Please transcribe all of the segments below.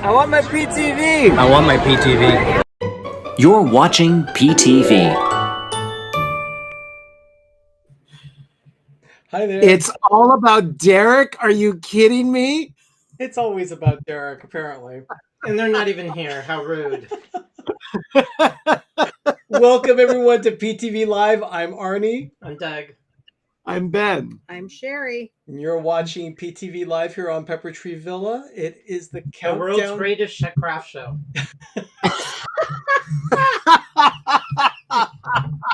I want my PTV! I want my PTV. You're watching PTV. Hi there. It's all about Derek? Are you kidding me? It's always about Derek, apparently. And they're not even here. How rude. Welcome everyone to PTV Live. I'm Arnie. I'm Doug. I'm Ben. I'm Sherry. And you're watching PTV Live here on Pepper Tree Villa. It is the The countdown. world's greatest craft show.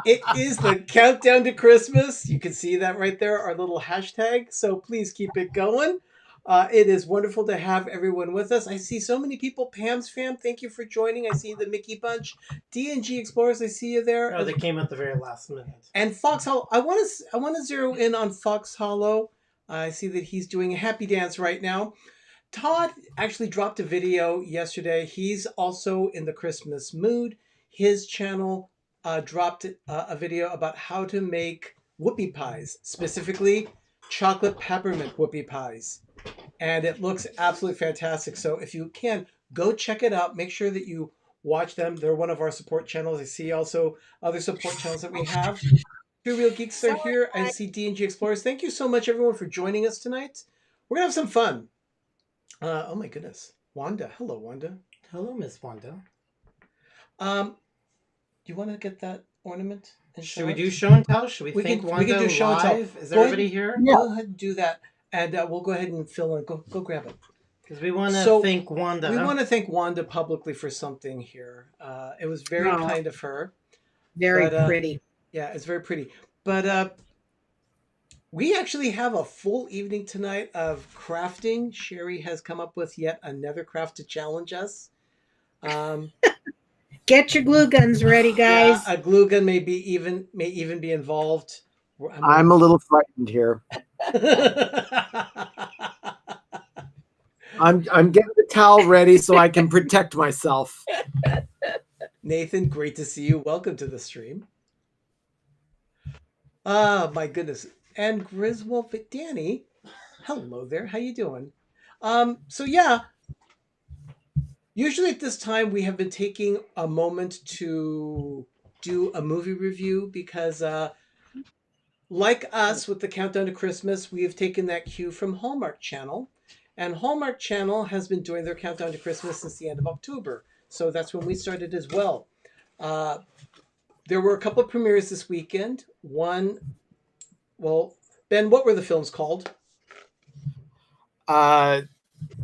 It is the countdown to Christmas. You can see that right there, our little hashtag. So please keep it going. It is wonderful to have everyone with us. I see so many people. Pam's fam, thank you for joining. I see the Mickey Bunch. D&G Explorers, I see you there. Oh, they came at the very last minute. And Fox Hollow. I want to zero in on Fox Hollow. I see that he's doing a happy dance right now. Todd actually dropped a video yesterday. He's also in the Christmas mood. His channel dropped a video about how to make whoopie pies, specifically chocolate peppermint whoopie pies. And it looks absolutely fantastic. So if you can, go check it out. Make sure that you watch them. They're one of our support channels. I see also other support channels that we have. Two Real Geeks are here. I see D&G Explorers. Thank you so much, everyone, for joining us tonight. We're going to have some fun. Oh, my goodness. Wanda. Hello, Wanda. Hello, Miss Wanda. Do you want to get that ornament? And Should we do show and tell? Should we We thank can Wanda do show and tell. live? Is Go everybody ahead. here? Yeah. Go ahead and do that. And we'll go ahead and fill in. Go grab it. Because we want to So, thank Wanda. We want to thank Wanda publicly for something here. It was very kind of her. Very pretty. Yeah, it's very pretty. But we actually have a full evening tonight of crafting. Sherry has come up with yet another craft to challenge us. Get your glue guns ready, guys. Yeah, a glue gun may even be involved. I'm a little frightened here. I'm getting the towel ready so I can protect myself. Nathan, great to see you. Welcome to the stream. Oh my goodness. And Griswold, Danny, hello there. How you doing? So yeah, usually at this time we have been taking a moment to do a movie review because like us with the countdown to Christmas, we have taken that cue from Hallmark Channel. And Hallmark Channel has been doing their countdown to Christmas since the end of October. So that's when we started as well. There were a couple of premieres this weekend. One, well, Ben, what were the films called?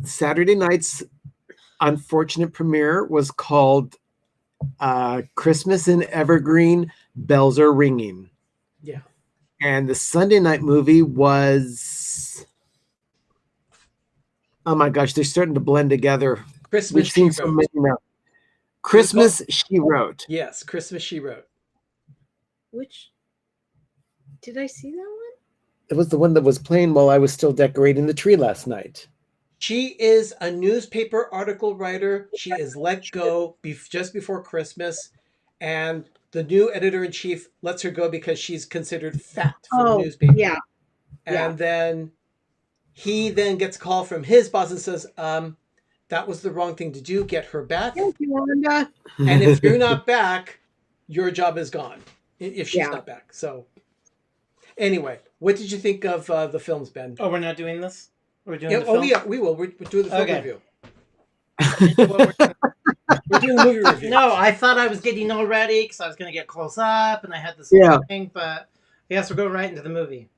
Saturday night's unfortunate premiere was called Christmas in Evergreen, Bells Are Ringing. Yeah. And the Sunday night movie was... Oh my gosh, they're starting to blend together. Christmas We've seen so many now. Christmas She Wrote. Yes, Christmas She Wrote. Which did I see that one? It was the one that was playing while I was still decorating the tree last night. She is a newspaper article writer. She is let go just before Christmas, and the new editor-in-chief lets her go because she's considered fat for the newspaper. Yeah. And then he then gets a call from his boss and says, that was the wrong thing to do. Get her back. Thank you, Wanda. And if you're not back, your job is gone. If she's not back. So anyway, what did you think of the films, Ben? Oh, we're not doing this? We're doing the film? Oh, yeah, we will. We're doing the film review. We're doing the movie review. No, I thought I was getting all ready because I was going to get close up and I had this thing, but yes, we'll go right into the movie.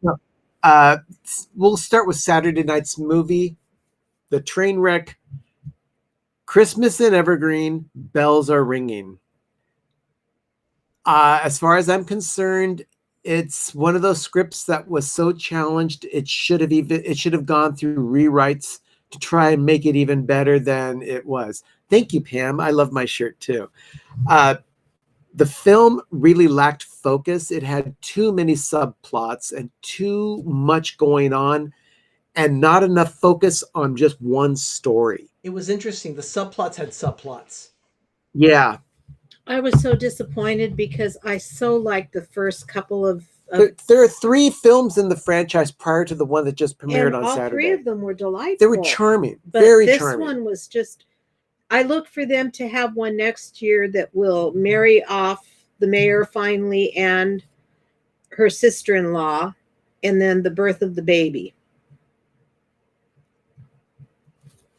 We'll start with Saturday night's movie, The Train Wreck, Christmas in Evergreen, Bells Are Ringing. As far as I'm concerned, it's one of those scripts that was so challenged it should have gone through rewrites to try and make it even better than it was. Thank you, Pam. I love my shirt too. The film really lacked focus. It had too many subplots and too much going on and not enough focus on just one story. It was interesting. The subplots had subplots. Yeah. I was so disappointed because I so liked the first couple of there are 3 films in the franchise prior to the one that just premiered on all Saturday. 3 of them were delightful. They were charming, but very this charming. One was just, I look for them to have one next year that will marry off the mayor finally and her sister-in-law, and then the birth of the baby.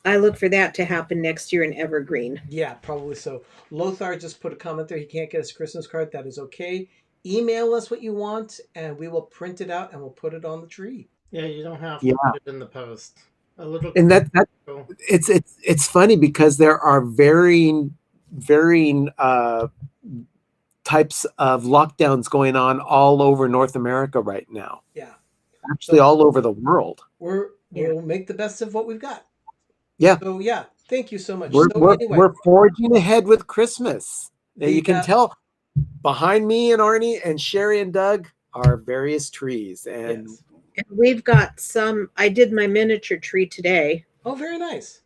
I look for that to happen next year in Evergreen. Yeah, probably so. Lothar just put a comment there. He can't get his Christmas card. That is okay. Email us what you want, and we will print it out and we'll put it on the tree. Yeah, you don't have Yeah. to put it in the post. A little. And that cool. it's funny because there are varying types of lockdowns going on all over North America right now. Yeah. Actually, all over the world. We'll make the best of what we've got. Yeah. So yeah, thank you so much. We're forging ahead with Christmas. And you can Yeah. tell behind me and Arnie and Sherry and Doug are various trees. And Yes. And we've got some. I did my miniature tree today. Oh, very nice.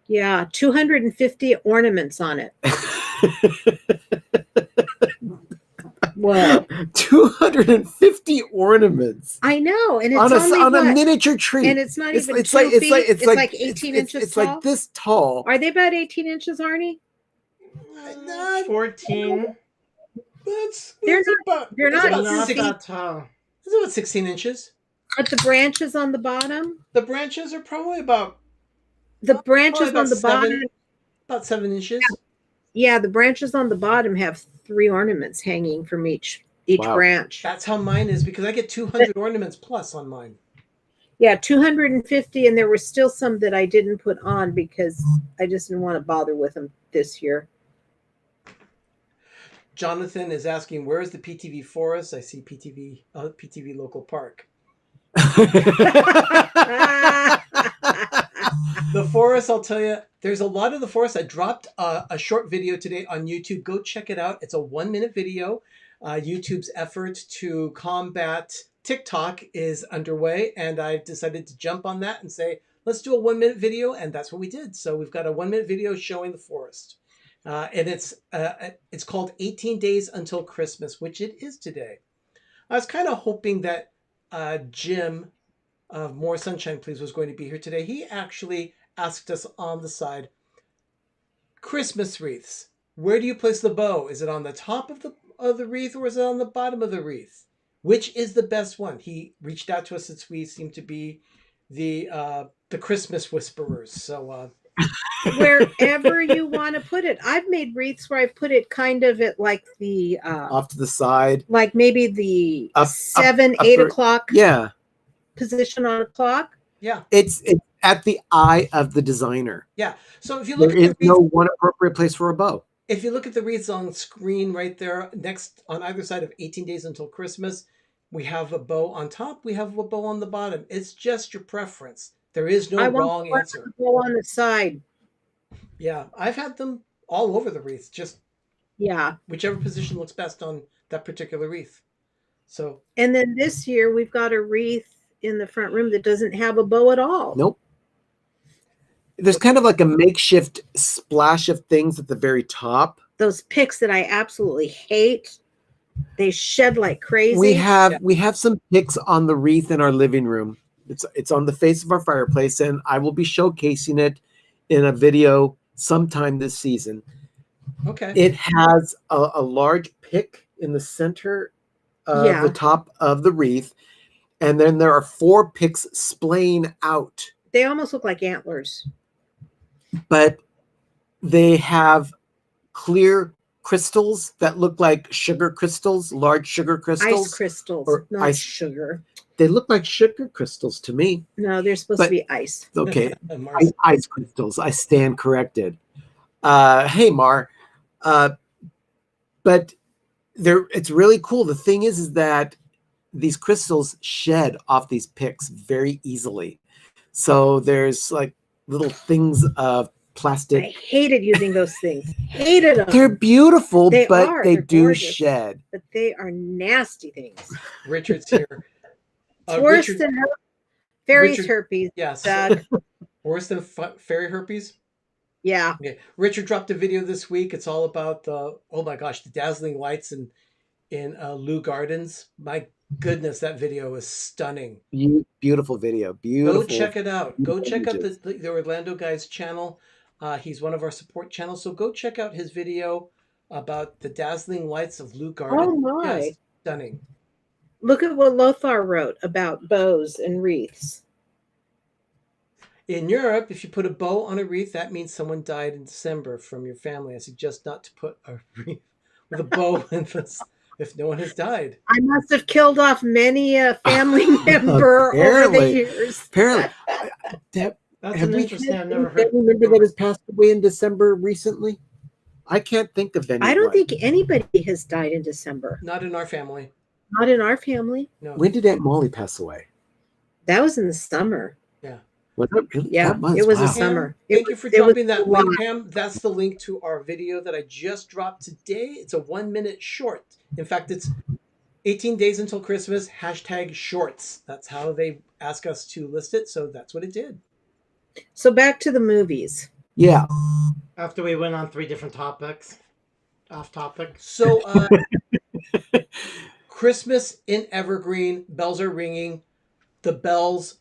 Yeah, 250 ornaments on it. Well, 250 ornaments I know, and it's on only a miniature tree. and it's not even it's 2 like feet. it's like 18 it's inches like tall. this tall. Are they about 18 inches, Arnie? 14. They're about, they're it's not about Not 16 that tall. It's about 16 inches. But the branches on the bottom, The branches are probably about the branches about on the bottom, about 7 inches. yeah, the branches on the bottom have 3 ornaments hanging from each Wow. branch. That's how mine is because I get 200 ornaments plus on mine. Yeah, 250, and there were still some that I didn't put on because I just didn't want to bother with them this year. Jonathan is asking, "Where is the PTV Forest?" I see PTV local park. The forest, I'll tell you, there's a lot of the forest. I dropped a short video today on YouTube. Go check it out. It's a 1-minute video. YouTube's effort to combat TikTok is underway, and I've decided to jump on that and say, let's do a 1-minute video, and that's what we did. So we've got a 1-minute video showing the forest. And it's called 18 Days Until Christmas, which it is today. I was kind of hoping that Jim of More Sunshine Please was going to be here today. He actually asked us on the side, Christmas wreaths, where do you place the bow? Is it on the top of the wreath or is it on the bottom of the wreath? Which is the best one? He reached out to us since we seem to be the Christmas whisperers. So Wherever you want to put it. I've made wreaths where I've put it kind of at like the off to the side, like maybe the Up- 7, up 8 or- o'clock yeah. position on a clock. yeah, It's at the eye of the designer. yeah. So if you look There at is the wreaths, no one appropriate place for a bow. if you look at the wreaths on screen right there, next on either side of 18 Days Until Christmas, we have a bow on top, we have a bow on the bottom. It's just your preference. There is no I want wrong one answer. to go on the side. Yeah, I've had them all over the wreath, just Yeah. whichever position looks best on that particular wreath. So, And then this year we've got a wreath in the front room that doesn't have a bow at all. Nope. There's kind of like a makeshift splash of things at the very top. Those picks that I absolutely hate. They shed like crazy. We have some pics on the wreath in our living room. It's on the face of our fireplace, and I will be showcasing it in a video sometime this season. okay. It has a large pick in the center of Yeah. the top of the wreath, and then there are 4 picks splaying out, They almost look like antlers. but they have clear crystals that look like sugar crystals, large sugar crystals. Ice crystals, or not ice- sugar. They look like sugar crystals to me. No, they're supposed But- to be ice. Okay, Mars. ice crystals. I stand corrected. Hey, Mar. But it's really cool. The thing is that these crystals shed off these picks very easily. So there's like little things of I plastic. hated using those things. Hated them. They're beautiful, They but are. they They're do gorgeous. shed. But they are nasty things. Richard's here. Worse Richard, than fairies Richard- herpes. yes. Doug. Worse than fairy herpes? Yeah. Okay. Richard dropped a video this week. It's all about the dazzling lights in Lou Gardens. My goodness, that video is stunning. Beautiful video. Beautiful. Go check it out. Go check out images. the Orlando guy's channel. He's one of our support channels. So go check out his video about the dazzling lights of Lou Gardens. Oh my. Yes, stunning. Look at what Lothar wrote about bows and wreaths. In Europe, if you put a bow on a wreath, that means someone died in December from your family. I suggest not to put a wreath with a bow in this if no one has died. I must have killed off many a family member over the Apparently. years. Apparently. That's Have an we interesting. had I've never any heard. family member that has passed away in December recently? I can't think of anyone. I don't think anybody has died in December. Not in our family. Not in our family. No. When did Aunt Molly pass away? That was in the summer. Yeah. Was it really? Yeah, That it was wow. a summer. Thank you for It was dropping that July. link, Pam. That's the link to our video that I just dropped today. It's a 1-minute short. In fact, it's 18 days until Christmas, #shorts. That's how they ask us to list it. So that's what it did. So back to the movies. Yeah. After we went on 3 different topics, off topic. So Christmas in Evergreen, bells are ringing. The bells,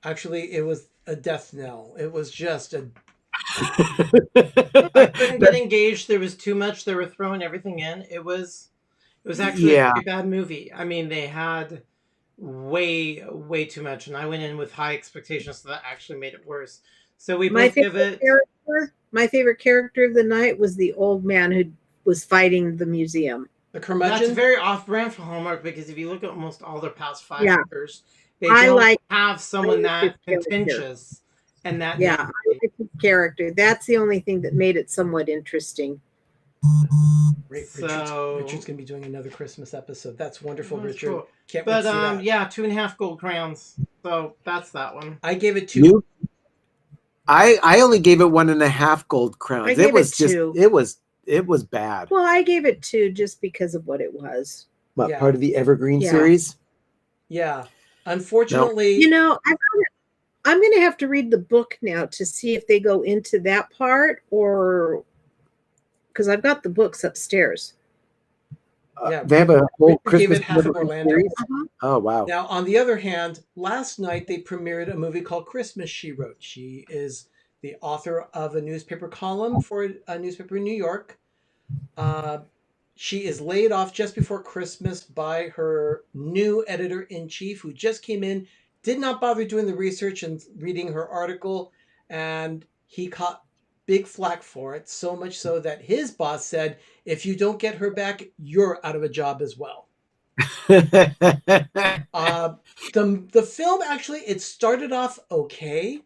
actually, it was a death knell. It was just a... I couldn't get engaged. There was too much. They were throwing everything in. It was actually Yeah. a pretty bad movie. I mean, they had way too much, and I went in with high expectations, so that actually made it worse. So we My both give favorite it. my favorite character of the night was the old man who was fighting the museum. The That's curmudgeon. very off-brand for Hallmark, because if you look at almost all their past 5 Yeah. years, they I don't like- have someone that his character. contentious and that. Yeah, I like his character. That's the only thing that made it somewhat interesting. Great, So- Richard's going to be doing another Christmas episode. That's wonderful, That's Richard. cool. Can't wait to But see that. yeah, 2.5 gold crowns. So that's that one. I gave it 2. You? I only gave it 1.5 gold crowns. I It gave was it just 2. it was bad. Well, I gave it 2 just because of what it was. What, Yeah. part of the Evergreen Yeah. series? Yeah. Unfortunately, You know, I'm going to have to read the book now to see if they go into that part, or because I've got the books upstairs. Yeah. They have a whole Richard gave Christmas it half of Evergreen Orlando. series? Oh wow. Now, on the other hand, last night they premiered a movie called Christmas, She Wrote. She is the author of a newspaper column for a newspaper in New York. She is laid off just before Christmas by her new editor-in-chief, who just came in, did not bother doing the research and reading her article, and he caught big flack for it, so much so that his boss said, if you don't get her back, you're out of a job as well. The film, actually, it started off okay,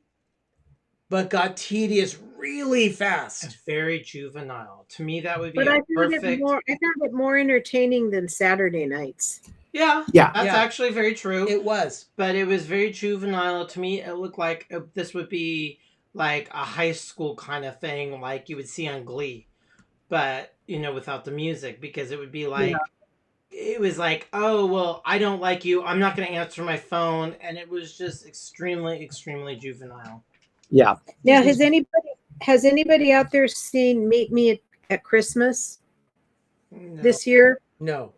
but got tedious really It's fast. very juvenile. To me, that would be But I found perfect. I found it more entertaining than Saturday nights. Yeah, Yeah. that's Yeah. actually very true. It was. But it was very juvenile to me. It looked like this would be like a high school kind of thing, like you would see on Glee, but without the music, because it would be like it was like, oh well, I don't like you, I'm not going to answer my phone, and it was just extremely juvenile. Yeah. Now, has anybody out there seen Meet Me at Christmas No. this year? No.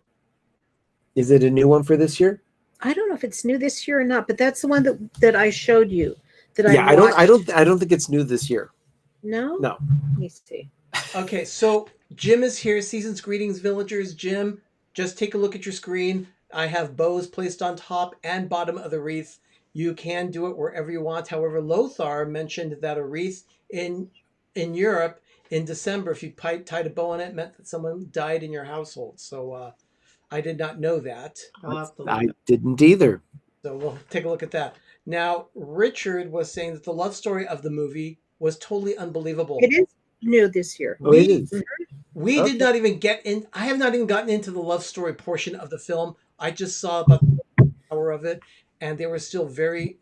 Is it a new one for this year? I don't know if it's new this year or not, but that's the one that I showed you. That Yeah, I don't think it's new this year. No. No. Let me see. Okay, so Jim is here. Season's greetings, villagers. Jim, just take a look at your screen. I have bows placed on top and bottom of the wreath. You can do it wherever you want. However, Lothar mentioned that a wreath in Europe in December, if you tied a bow on it, meant that someone died in your household. So I did not know that. I'll have to look I it up. didn't either. So we'll take a look at that. Now, Richard was saying that the love story of the movie was totally unbelievable. It is new this year. Oh, it is. We Okay. did not even get in. I have not even gotten into the love story portion of the film. I just saw about the hour of it, and it was still very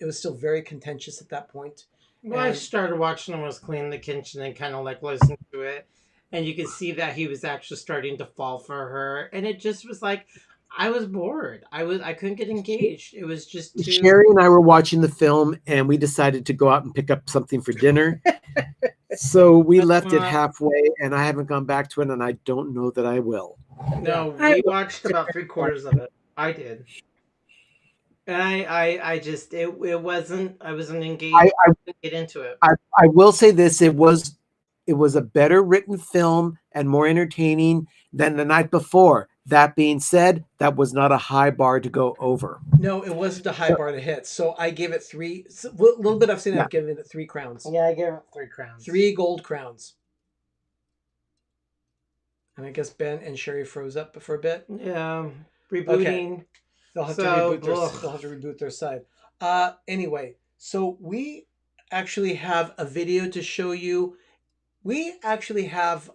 contentious at that point. Well, I And- started watching him was cleaning the kitchen and kind of like listening to it, and you could see that he was actually starting to fall for her, and it just was like I was bored. I couldn't get engaged. It was just too. Sherry and I were watching the film and we decided to go out and pick up something for dinner. So we left it halfway and I haven't gone back to it and I don't know that I will. No, I we watched about 3/4 of it. I did, and I just it wasn't. I wasn't engaged. I Couldn't get into it. I will say this, it was a better written film and more entertaining than the night before. That being said, that was not a high bar to go over. No, it wasn't a high bar to hit. So I gave it 3. A little bit I've seen. Yeah. I've given it 3 crowns. Yeah, I gave it 3 crowns. 3 gold crowns. And I guess Ben and Sherry froze up for a bit. Yeah, rebooting. They'll have So, to reboot their side. Anyway, so we actually have a video to show you. We actually have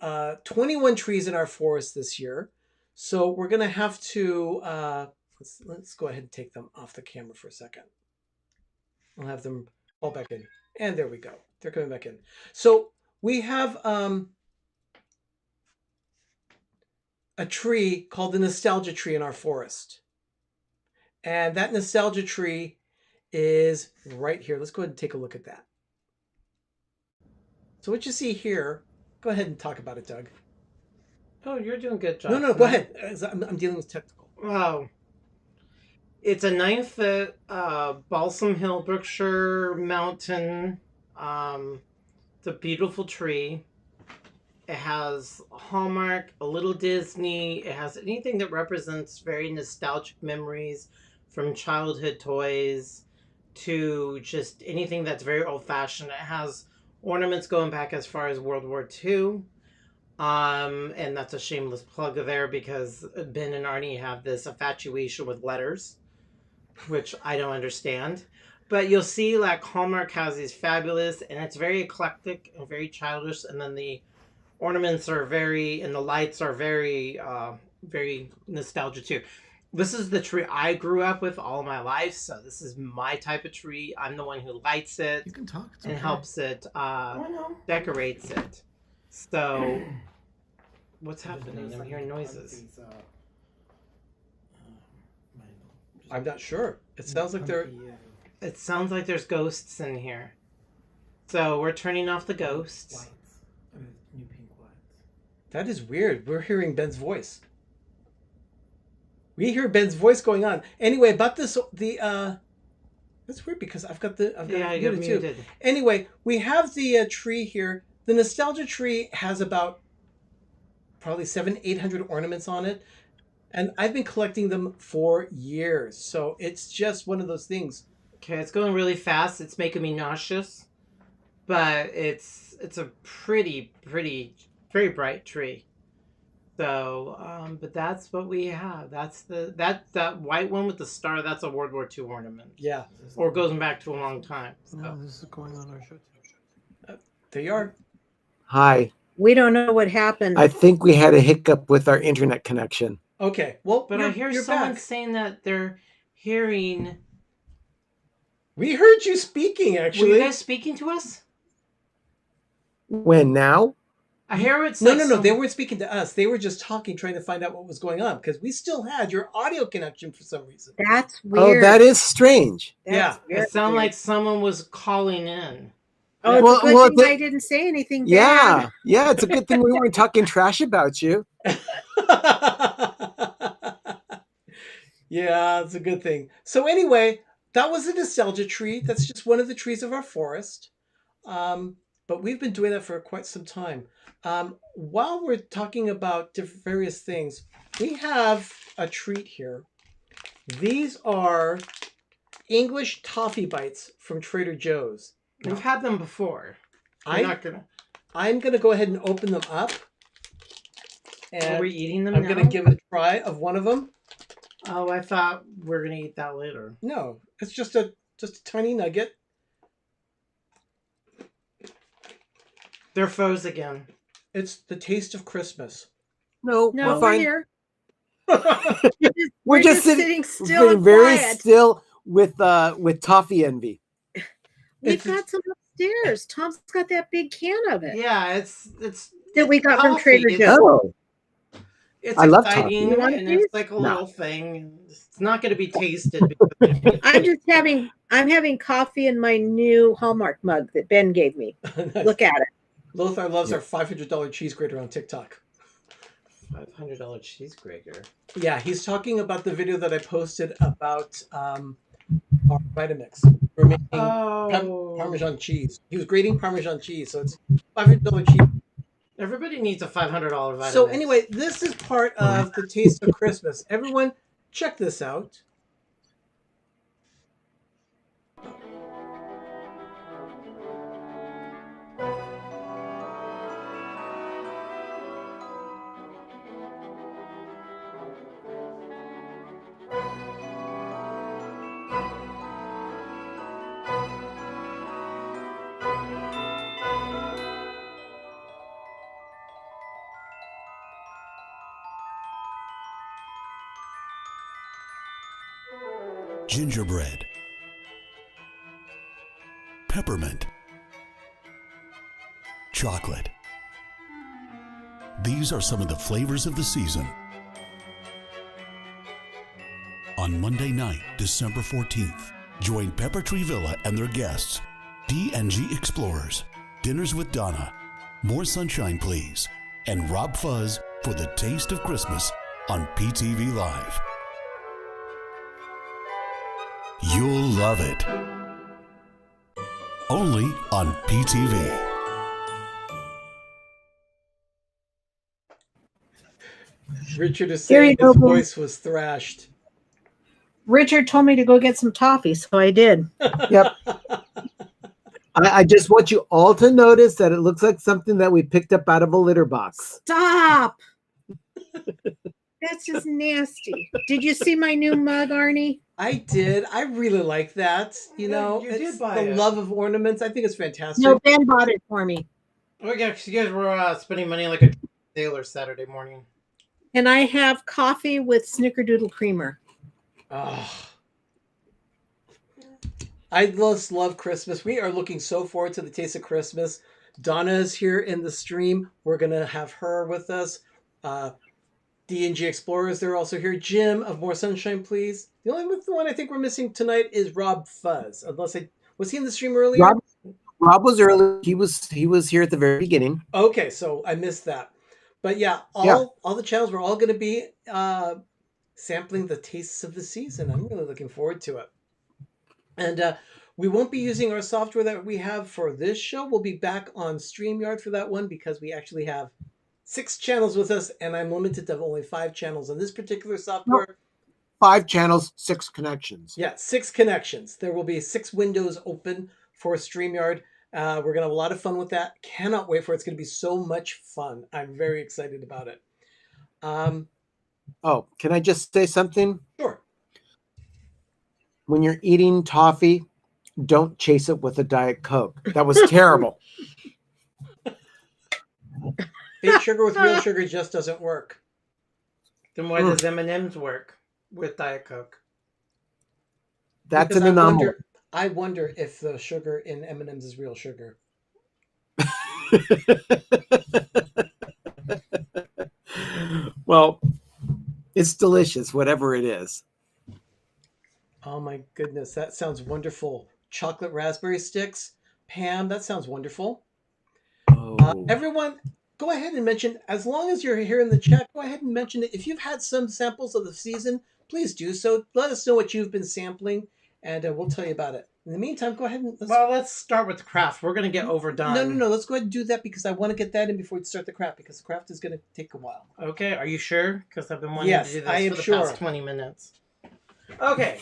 21 trees in our forest this year. So we're gonna have to let's go ahead and take them off the camera for a second. I'll have them all back in. And there we go. They're coming back in. So we have a tree called the nostalgia tree in our forest. And that nostalgia tree is right here. Let's go ahead and take a look at that. So what you see here, go ahead and talk about it, Doug. Oh, you're doing a good job. No, go ahead. I'm dealing with technical. Wow. It's a 9-foot Balsam Hill, Berkshire Mountain. It's a beautiful tree. It has Hallmark, a little Disney. It has anything that represents very nostalgic memories, from childhood toys to just anything that's very old-fashioned. It has ornaments going back as far as World War II. And that's a shameless plug there because Ben and Arnie have this infatuation with letters, which I don't understand. But you'll see like Hallmark has these fabulous, and it's very eclectic and very childish. And then the ornaments are and the lights are very, very nostalgic too. This is the tree I grew up with all my life. So this is my type of tree. I'm the one who lights it. You can talk. It's and okay. helps it, decorates it. So, what's happening? I'm hearing noises. I'm not sure. It sounds like they're... It sounds like there's ghosts in here. So we're turning off the ghosts. That is weird. We're hearing Ben's voice. We hear Ben's voice going on. Anyway, about this, that's weird because I've got it muted too. Anyway, we have the tree here. The nostalgia tree has about probably 700-800 ornaments on it, and I've been collecting them for years. So it's just one of those things. Okay, it's going really fast. It's making me nauseous, but it's a pretty, very bright tree. So, but that's what we have. That's that white one with the star. That's a World War II ornament. Yeah, or goes back to a long time. So. No, this is going on our show too. There you are. Hi. We don't know what happened. I think we had a hiccup with our internet connection. Okay, well, but I hear someone saying that they're hearing. We heard you speaking, actually. Were you guys speaking to us? When now? I hear it's no. They weren't speaking to us. They were just talking, trying to find out what was going on because we still had your audio connection for some reason. That's weird. Oh, that is strange. Yeah, it sounded like someone was calling in. Oh, it's a good thing I didn't say anything bad. Yeah, it's a good thing we weren't talking trash about you. Yeah, it's a good thing. So anyway, that was a nostalgia tree. That's just one of the trees of our forest. But we've been doing that for quite some time. While we're talking about various things, we have a treat here. These are English toffee bites from Trader Joe's. We've had them before. I'm gonna go ahead and open them up. And are we eating them I'm now? gonna give it a try of one of them. Oh, I thought we were gonna eat that later. No, it's just a tiny nugget. They're froze again. It's the taste of Christmas. No, we're we're fine. here. We're just sitting still and very quiet. still with toffee envy. We've got some upstairs. Tom's got that big can of it. Yeah, it's that we got from toffee. Trader Joe's. Oh, It's I love exciting, toffee. and it's like a little thing. It's not going to be tasted. I'm having coffee in my new Hallmark mug that Ben gave me. Nice. Look at it. Lothar loves our $500 cheese grater on TikTok. $500 cheese grater. Yeah, he's talking about the video that I posted about our Vitamix. We're making Parmesan cheese. He was grating Parmesan cheese, so it's $500 cheese. Everybody needs a $500 vitamin. So anyway, this is part of the Taste of Christmas. Everyone, check this out. Gingerbread, peppermint, chocolate. These are some of the flavors of the season. On Monday night, December 14th, join Pepper Tree Villa and their guests, D&G Explorers, Dinners with Donna, More Sunshine Please, and Rob Fuzz for the Taste of Christmas on PTV Live. You'll love it. Only on PTV. Richard is Here you saying go, his Boom. voice was thrashed. Richard told me to go get some toffee, so I did. Yep. I just want you all to notice that it looks like something that we picked up out of a litter box. Stop! That's just nasty. Did you see my new mug, Arnie? I did. I really like that. You Yeah, know, you it's did buy the it. love of ornaments. I think it's fantastic. No, Ben bought it for me. Oh yeah, 'cause you guys were spending money like a sailor Saturday morning. And I have coffee with snickerdoodle creamer. Oh. I just love Christmas. We are looking so forward to the Taste of Christmas. Donna is here in the stream. We're going to have her with us. D&G Explorers, they're also here. Jim of More Sunshine Please. The only one I think we're missing tonight is Rob Fuzz. Was he in the stream earlier? Rob was early. He was here at the very beginning. Okay, so I missed that. But yeah, all the channels, we're all going to be sampling the tastes of the season. I'm really looking forward to it. And we won't be using our software that we have for this show. We'll be back on StreamYard for that one because we actually have 6 channels with us, and I'm limited to only 5 channels on this particular software. Nope. 5 channels, 6 connections. Yeah, 6 connections. There will be 6 windows open for StreamYard. We're going to have a lot of fun with that. Cannot wait for it. It's going to be so much fun. I'm very excited about it. Oh, can I just say something? Sure. When you're eating toffee, don't chase it with a Diet Coke. That was terrible. Fake sugar with real sugar just doesn't work. Then why does M&M's work with Diet Coke? That's Because an anomaly. I wonder if the sugar in M&M's is real sugar. Well, it's delicious, whatever it is. Oh my goodness, that sounds wonderful. Chocolate raspberry sticks. Pam, that sounds wonderful. Oh. Everyone, go ahead and mention, as long as you're here in the chat, go ahead and mention it. If you've had some samples of the season, please do so. Let us know what you've been sampling, and we'll tell you about it. In the meantime, go ahead and... Let's start with the craft. We're going to get overdone. No. Let's go ahead and do that because I want to get that in before we start the craft, because the craft is going to take a while. Okay, are you sure? Because I've been wanting to do this for the past 20 minutes. Okay.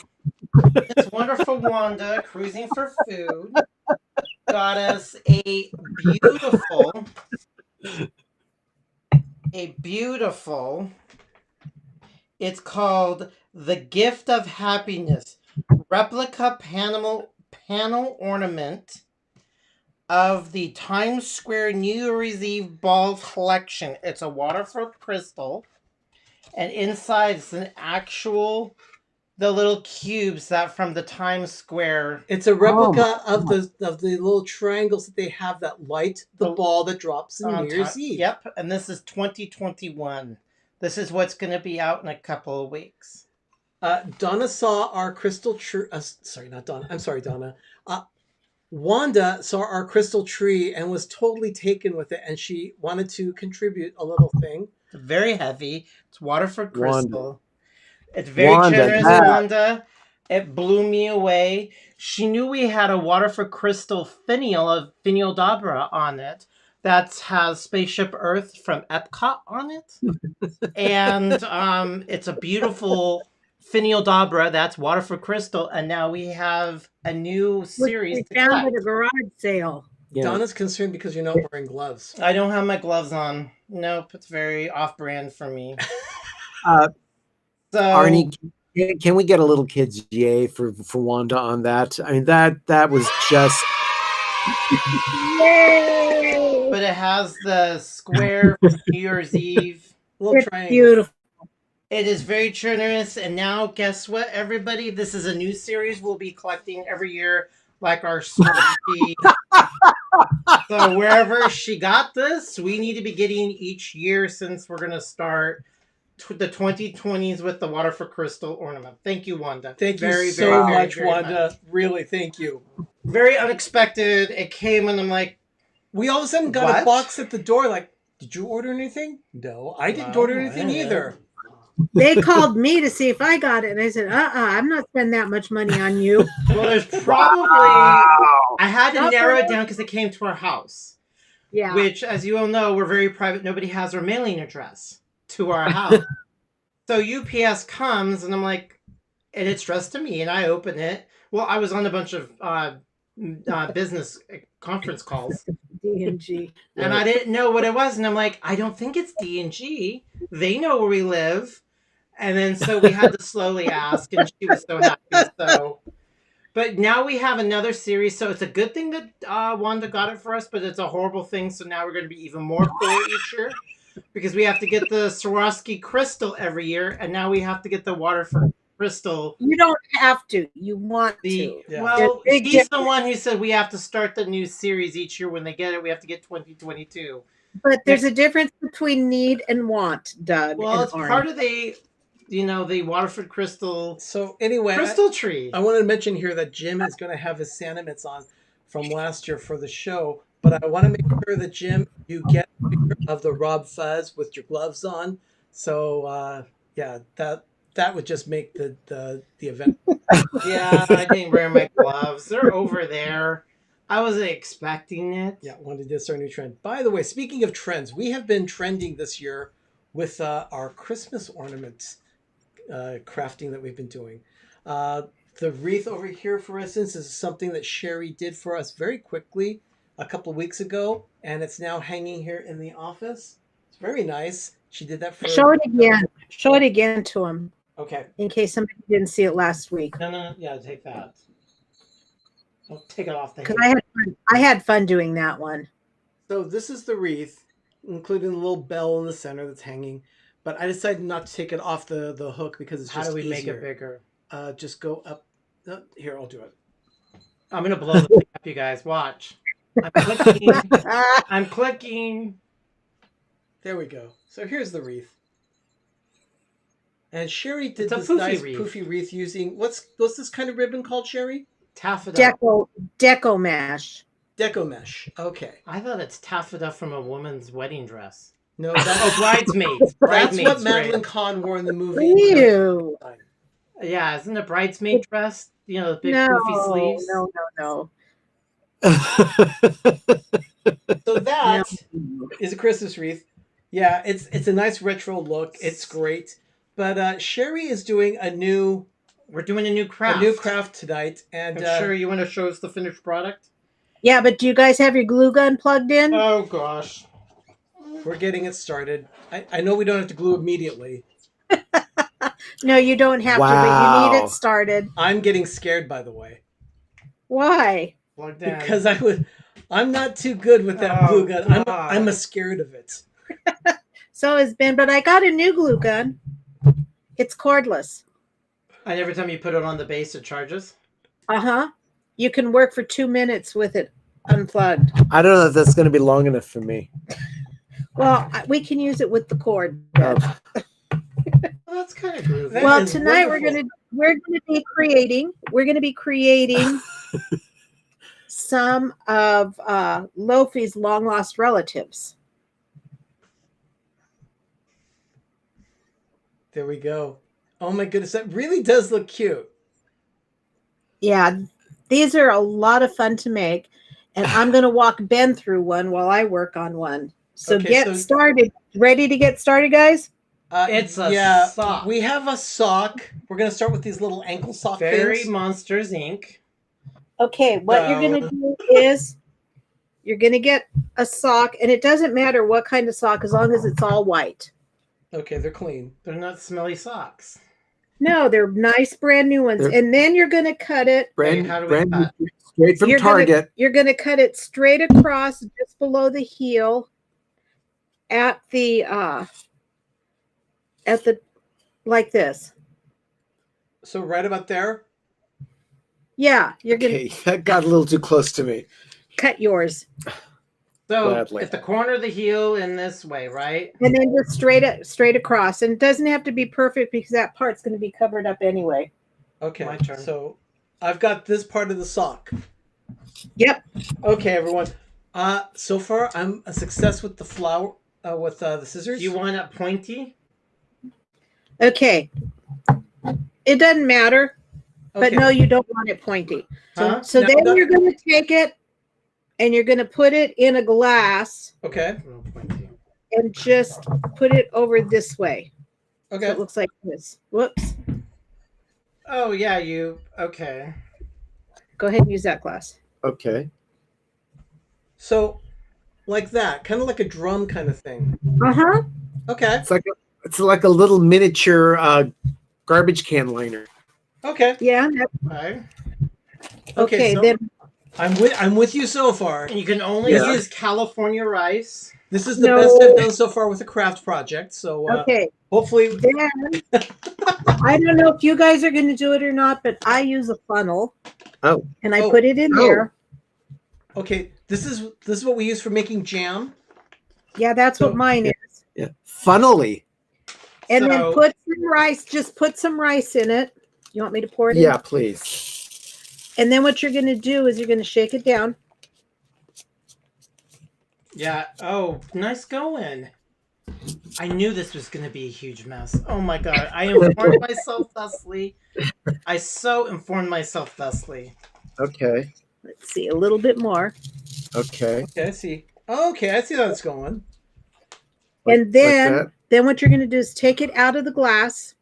It's wonderful Wanda cruising for food got us a beautiful, it's called The Gift of Happiness replica panel ornament of the Times Square New Year's Eve ball collection. It's a waterfall crystal, and inside it's an actual the little cubes that from the Times Square. It's a replica of the little triangles that they have that light the ball that drops in New Year's Eve. Yep, and this is 2021. This is what's going to be out in a couple of weeks. Donna saw our crystal tree. Sorry, not Donna. I'm sorry, Donna. Wanda saw our crystal tree and was totally taken with it, and she wanted to contribute a little thing. It's very heavy. It's waterford crystal. Wanda. It's very generous, Wanda. It blew me away. She knew we had a Waterford crystal finial of Finial Dobra on it, that has Spaceship Earth from Epcot on it. And it's a beautiful Finial Dobra, that's Water for Crystal. And now we have a new Which series we to found collect. at a garage sale. Yeah. Donna's concerned because you're not wearing gloves. I don't have my gloves on. Nope, it's very off-brand for me. Uh, So Arnie, can we get a little kid's yay for Wanda on that? I mean, that was just. Yay! but it has the square from New Year's Eve. Little It's triangle. beautiful. It is very generous, and now guess what, everybody? This is a new series we'll be collecting every year, like our Swarovski. So wherever she got this, we need to be getting each year since we're going to start the 2020s with the Water for Crystal ornament. Thank you, Wanda. Thank you very, so very, much, very Wanda. much. Really, thank you. Very unexpected. It came, and I'm like, We all of a sudden got What? a box at the door. Like, did you order anything? No, I didn't No, order I anything didn't. either. They called me to see if I got it, and I said, I'm not spending that much money on you. well, there's probably. I had to narrow it down because it came to our house. Yeah. Which, as you all know, we're very private. Nobody has our mailing address to our house. So UPS comes, and I'm like, and it's addressed to me, and I open it. Well, I was on a bunch of business conference calls, D&G. and I didn't know what it was, and I'm like, I don't think it's D&G. They know where we live. And then so we had to slowly ask, and she was so happy. So, but now we have another series, so it's a good thing that Wanda got it for us, but it's a horrible thing. So now we're going to be even more poor each year because we have to get the Swarovski crystal every year, and now we have to get the Water for Crystal. You don't have to. You want to. Yeah. Well, There's a big he's the difference. one who said we have to start the new series each year. When they get it, we have to get 2022. But there's a difference between need and want, Doug. Well, and it's Arnie. part of the Waterford Crystal So anyway, crystal tree. I wanted to mention here that Jim is going to have his Santa mitts on from last year for the show, but I want to make sure that Jim, you get a picture of the Rob Fuzz with your gloves on. So yeah, that would just make the event. Yeah, I didn't wear my gloves. They're over there. I wasn't expecting it. Yeah, wanted to start a new trend. By the way, speaking of trends, we have been trending this year with our Christmas ornaments crafting that we've been doing. The wreath over here, for instance, is something that Sherry did for us very quickly a couple of weeks ago, and it's now hanging here in the office. It's very nice. She did that for. Show it again. Show it again to him Okay. in case somebody didn't see it last week. No. Yeah, take that. Don't take it off the Because hand. I had fun doing that one. So this is the wreath, including the little bell in the center that's hanging. But I decided not to take it off the hook because it's How just do we make easier. it bigger? Just go up. Here, I'll do it. I'm gonna blow the thing up, you guys. Watch. I'm clicking. I'm clicking. There we go. So here's the wreath. And Sherry did It's a this poofy nice wreath. poofy wreath using what's this kind of ribbon called, Sherry? Taffeta. Deco mash. Deco mesh. Okay. I thought it's taffeta from a woman's wedding dress. No, Oh, that's bridesmaids. that's Bridesmaids what Madeline dress. Kahn wore in the movie. Ew. Yeah, isn't a bridesmaid dress? You know, the big No, poofy sleeves. no. So that is a Christmas wreath. Yeah, it's a nice retro look. It's great. But Sherry is doing a new We're doing a new craft. tonight, and I'm sure you want to show us the finished product. Yeah, but do you guys have your glue gun plugged in? Oh gosh. we're getting it started. I know we don't have to glue immediately. No, you don't have to, but you need Wow. it started. I'm getting scared, by the way, Why? Plugged in. because I'm not too good with that Oh, glue gun. God. I'm a scared of it. So has Ben, but I got a new glue gun. It's cordless. And every time you put it on the base, it charges. Uh-huh. You can work for 2 minutes with it unplugged. I don't know if that's going to be long enough for me. Well, we can use it with the cord. Uh, Well, that's kind of groovy. That Well, is tonight wonderful. we're gonna be creating some of Lofi's long lost relatives. There we go. Oh my goodness, that really does look cute. Yeah, these are a lot of fun to make. And I'm going to walk Ben through one while I work on one. So Okay, get started. Ready to get started, guys? It's a sock. We have a sock. We're going to start with these little ankle sock Fairy things. Monsters Inc. Okay, what you're going to do is you're going to get a sock, and it doesn't matter what kind of sock as long as it's all white. Okay, they're clean. They're not smelly socks. No, they're nice brand new ones. And then you're going to cut it. How do we cut? Straight from Target. You're going to cut it straight across just below the heel at the like this. So right about there? Yeah, you're going to Okay, that got a little too close to me. cut yours. So Gladly. at the corner of the heel in this way, right? And then just straight across. And it doesn't have to be perfect because that part's going to be covered up anyway. Okay, My turn. so I've got this part of the sock. Yep. Okay, everyone. So far, I'm a success with the flower, with the scissors. Do you want it pointy? Okay. It doesn't matter. But Okay. no, you don't want it pointy. Huh? So Now then that- you're going to take it and you're going to put it in a glass Okay. No, pointy. and just put it over this way. Okay. So it looks like this. Whoops. Oh yeah, okay. Go ahead and use that glass. Okay. So, like that, kind of like a drum kind of thing. Uh-huh. Okay. It's like a little miniature garbage can liner. Okay. Yeah. Okay. Okay, so then I'm with you so far. And you can only Yeah. use California rice. This is the No. best I've done so far with a craft project. So okay. hopefully, Then I don't know if you guys are going to do it or not, but I use a funnel. Oh. And I Oh. put it in Oh. there. okay. This is what we use for making jam. Yeah, that's So- what mine is. Yeah. Funnily. And then So- put some rice. Just put some rice in it. You want me to pour it in? Yeah, please. And then what you're going to do is you're going to shake it down. Yeah. Oh, nice going. I knew this was going to be a huge mess. Oh my god. I informed myself thusly. I so informed myself thusly. Okay. Let's see, a little bit more. Okay. Okay, I see. Okay, I see how it's going. And then, that? then what you're going to do is take it out of the glass.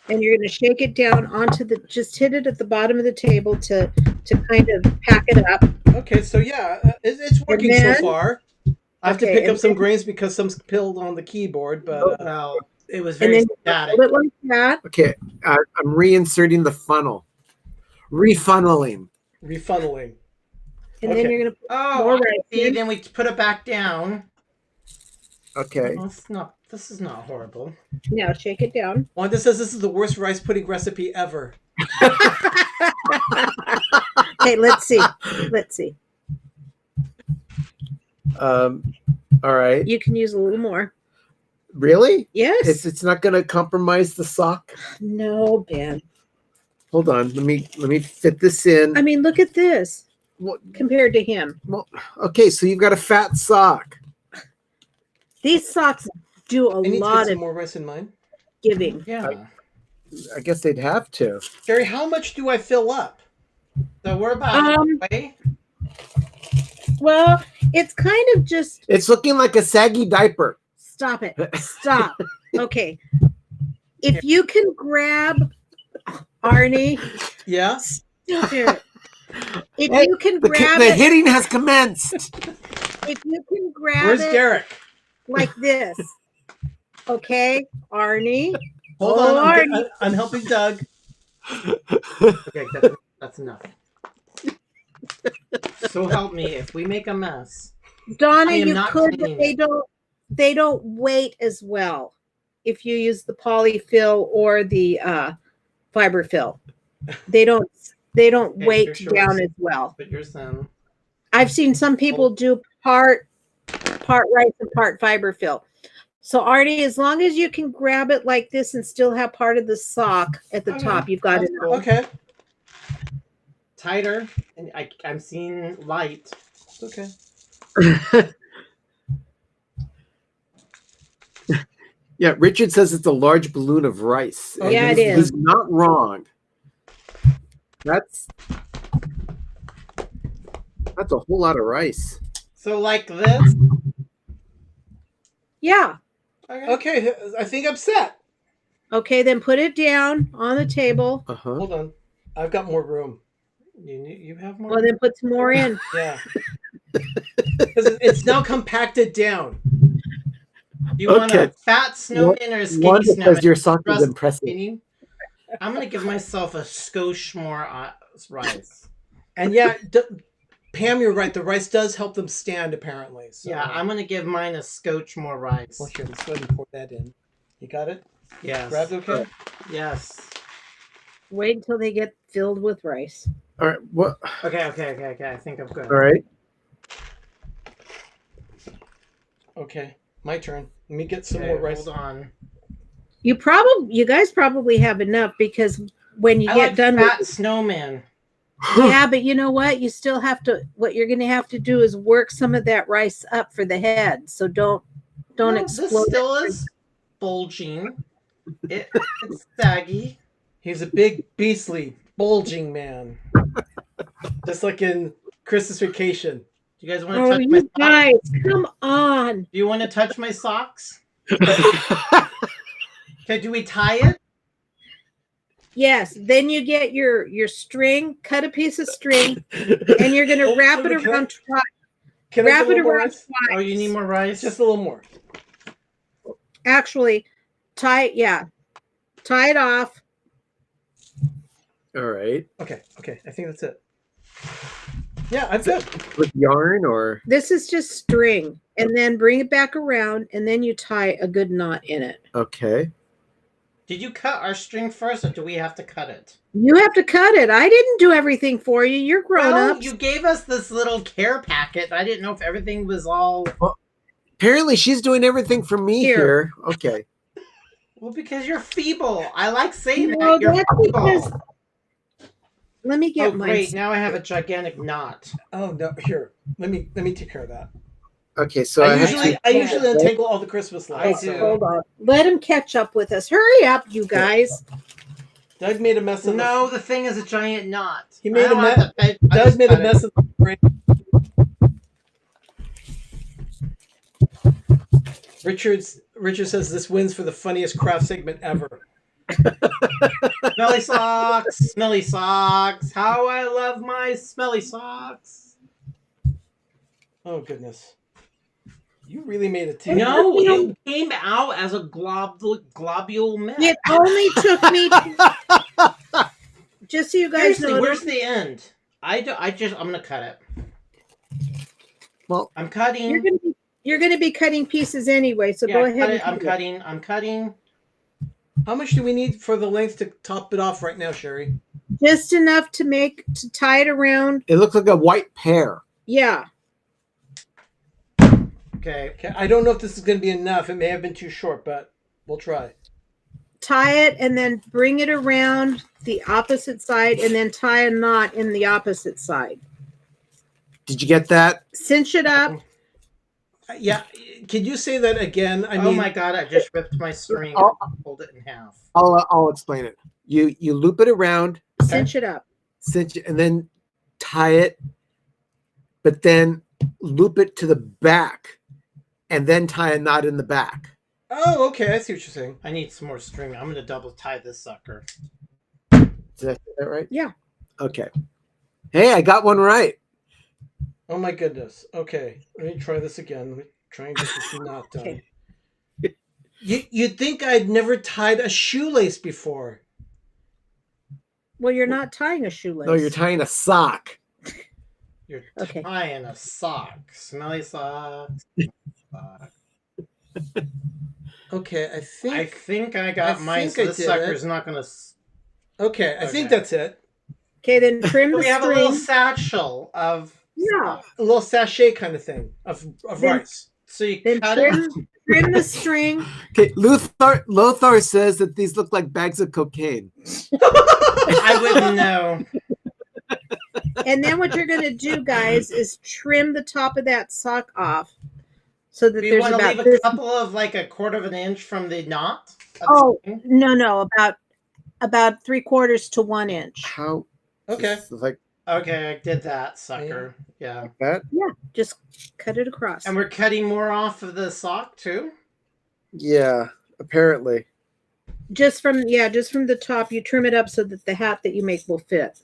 And you're going to shake it down onto just hit it at the bottom of the table to kind of pack it up. Okay, so yeah, it's working then- so far. I have to Okay, pick and up some then- grains because some spilled on the keyboard, but Well, it was And very then static. hold it like that. Okay. I'm reinserting the funnel. Refunneling. refunneling. And then Okay. you're going to put Oh, more I rice see. in. Then we put it back down. Okay. Well, this is not horrible. Now shake it down. Wanda says this is the worst rice pudding recipe ever. Okay, let's see. Let's see. All right. You can use a little more. Really? Yes. It's not going to compromise the sock. No, Ben. Hold on. Let me fit this in. I mean, look at this Well, compared to him. okay, so you've got a fat sock. These socks do a I need to get lot some of more rice in mine. giving. Yeah. I guess they'd have to. Gary, how much do I fill up? So we're about halfway. Well, it's kind of just It's looking like a saggy diaper. stop it. Stop. Okay. If you can grab Arnie, Yeah. stop it. If Hey, you can The, grab the it, hitting has commenced. if you can grab Where's it Derek? like this. Okay, Arnie. Hold Oh, on. Arnie. I'm helping Doug. Okay, that's enough. So help me, if we make a mess. Donna, I am you not could, but cleaning they don't weight as well if you use the polyfill or the fiber fill. They don't Okay, weight here's yours. down as well. But yours then. I've seen some people do part rice and part fiber fill. So Arnie, as long as you can grab it like this and still have part of the sock at the Okay, top, you've got it. that's cool. Okay. Tighter, and I'm seeing light. Okay. Yeah, Richard says it's a large balloon of rice. And Yeah, it he's is. not wrong. That's That's a whole lot of rice. So like this. Yeah. Okay, I think I'm set. Okay, then put it down on the table. Uh-huh. Hold on. I've got more room. You have more. Well, then put some more in. Yeah. Because it's now compacted down. You want a Okay. fat snowman or a skinny One, snowman? because your sock is Trust impressive. me. I'm gonna give myself a skosh more rice. And yeah, Pam, you're right. The rice does help them stand, apparently. So. Yeah, I'm gonna give mine a scotch more rice. Well, here, let's go ahead and pour that in. You got it? Yes. Grabbed okay? Yes. Wait until they get filled with rice. All right. What? Okay. I think I'm good. All right. Okay, my turn. Let me get some Okay, more rice. hold on. You guys probably have enough because when you I get like done fat with snowman. yeah, but you know what? You still have to. What you're going to have to do is work some of that rice up for the head. So don't No, explode. this still is bulging. It's saggy. He's a big, beastly, bulging man. Just like in Christmas Vacation. Do you guys want to Oh, touch my you socks? guys, come on! Do you want to touch my socks? Okay, do we tie it? Yes. Then you get your string. Cut a piece of string, and you're going to wrap it around. Can I Wrap get a it little more around rice? Oh, you need more rice? Just a little more. Actually, tie it. Yeah, tie it off. All right. Okay. I think that's it. Yeah, I'm good. With yarn or? This is just string, and then bring it back around, and then you tie a good knot in it. Okay. Did you cut our string first, or do we have to cut it? You have to cut it. I didn't do everything for you. You're grown Well, up. you gave us this little care packet. I didn't know if everything was all... Apparently, she's doing everything for me here. Okay. Well, because you're feeble. I like saying No, that. You're that's feeble. because- Let me get Oh, mine. great. Now I have a gigantic knot. Oh no, here. Let me take care of that. Okay, so I have usually to- untangle all the Christmas I lights. do. So Hold on. Let him catch up with us. Hurry up, you guys. Doug made a mess of No, the thing is a giant knot. He made I don't a want mess. the bed- I Doug just made a cut it. mess of the brain. Richard says this wins for the funniest craft segment ever. Smelly socks. Smelly socks. How I love my smelly socks. Oh goodness. You really made a team. No, it came out as a globule mess. It only took me. Just so you guys Seriously, know. where's the end? I'm gonna cut it. Well, I'm cutting. You're gonna be cutting pieces anyway, so go ahead. And I'm cut it. I'm cutting. How much do we need for the length to top it off right now, Sherry? Just enough to tie it around. It looks like a white pear. Yeah. Okay. Okay, I don't know if this is going to be enough. It may have been too short, but we'll try. Tie it and then bring it around the opposite side, and then tie a knot in the opposite side. Did you get that? Cinch it up. Yeah, can you say that again? I Oh mean, my god! I just ripped my string. I'll- and pulled it in half. I'll explain it. You loop it around, Cinch it up. cinch it, and then tie it, but then loop it to the back, and then tie a knot in the back. Oh, okay. I see what you're saying. I need some more string. I'm gonna double tie this sucker. Did I get that right? Yeah. Okay. Hey, I got one right. Oh my goodness. Okay, let me try this again. Let me try and get this knot done. Okay. You'd think I'd never tied a shoelace before. Well, you're not tying a shoelace. No, you're tying a sock. You're Okay. tying a sock. Smelly socks. Sock. Okay, I think I got mine. think So I this did sucker's it. not gonna. Okay, I think Okay. that's it. Okay, then trim the We have a little string. satchel of. Yeah. A little sachet kind of thing of Then- rice. So you Then cut it. trim the string. Okay, Lothar says that these look like bags of cocaine. I wouldn't know. And then what you're going to do, guys, is trim the top of that sock off so that Do you there's want to about leave a this. couple of like a quarter of an inch from the knot? Oh, no, about 3/4 to 1 inch. How? Okay. It's like Okay, I did that, sucker. Yeah. That? Yeah, just cut it across. And we're cutting more off of the sock too? Yeah, apparently. Just from the top, you trim it up so that the hat that you make will fit.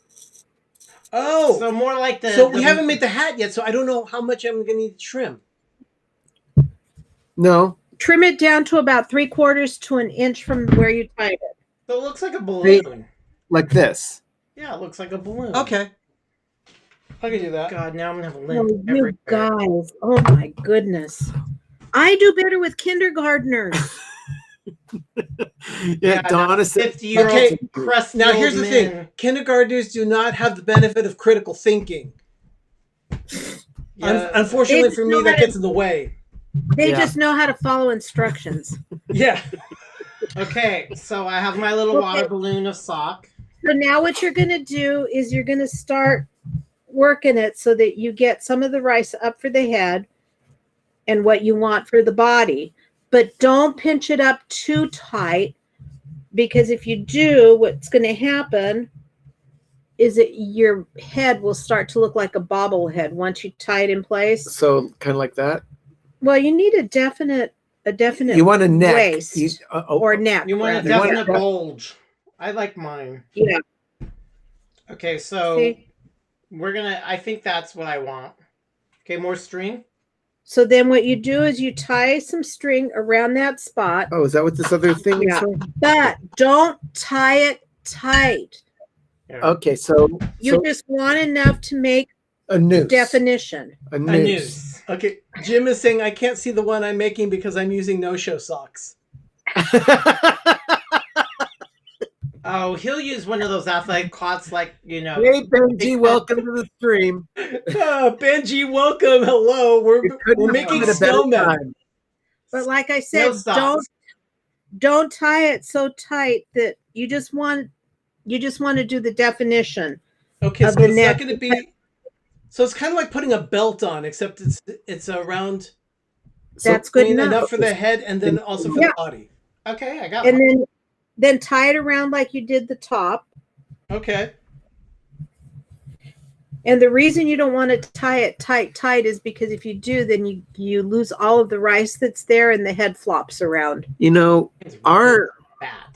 Oh, So more like the. so we haven't made the hat yet, so I don't know how much I'm going to need to trim. No. Trim it down to about 3/4 to an inch from where you tied it. So it looks like a balloon. Like this. Yeah, it looks like a balloon. Okay. I can do that. God, now I'm gonna have a Oh, limp you everywhere. guys! Oh my goodness! I do better with kindergartners. Yeah, Donna said 50-year-old Okay, crusty Now, old here's the men. thing. Kindergartners do not have the benefit of critical thinking. Yeah. Unfortunately They for me, know that how to- gets in the way. They Yeah. just know how to follow instructions. Yeah. Okay, so I have my little water balloon of sock. So now what you're going to do is you're going to start working it so that you get some of the rice up for the head and what you want for the body. But don't pinch it up too tight, because if you do, what's going to happen is that your head will start to look like a bobblehead once you tie it in place. so kind of like that. Well, you need a definite You want a neck. waist You- or neck. You want a rather. You want definite a- bulge. I like mine. Yeah. Okay, so Okay. we're gonna. I think that's what I want. Okay, more string. So then what you do is you tie some string around that spot, Oh, is that what this other thing Yeah. is for? but don't tie it tight. Here. Okay, so, You just want enough to make a noose. definition. A A noose. noose. Okay. Jim is saying I can't see the one I'm making because I'm using no-show socks. Oh, he'll use one of those athletic cloths, like Hey, Benji, welcome to the stream. Benji, welcome. Hello. We're Couldn't making have had a better snowmen. time. But like I No said, socks. don't tie it so tight that you just want to do the definition. Okay, Of so the it's neck. not going to be. So it's kind of like putting a belt on, except it's around. That's good clean enough. for the head and then also for Yeah. the body. Okay, I got And one. then tie it around like you did the top. Okay. And the reason you don't want to tie it tight is because if you do, then you lose all of the rice that's there and the head flops around. You know, It's our fat.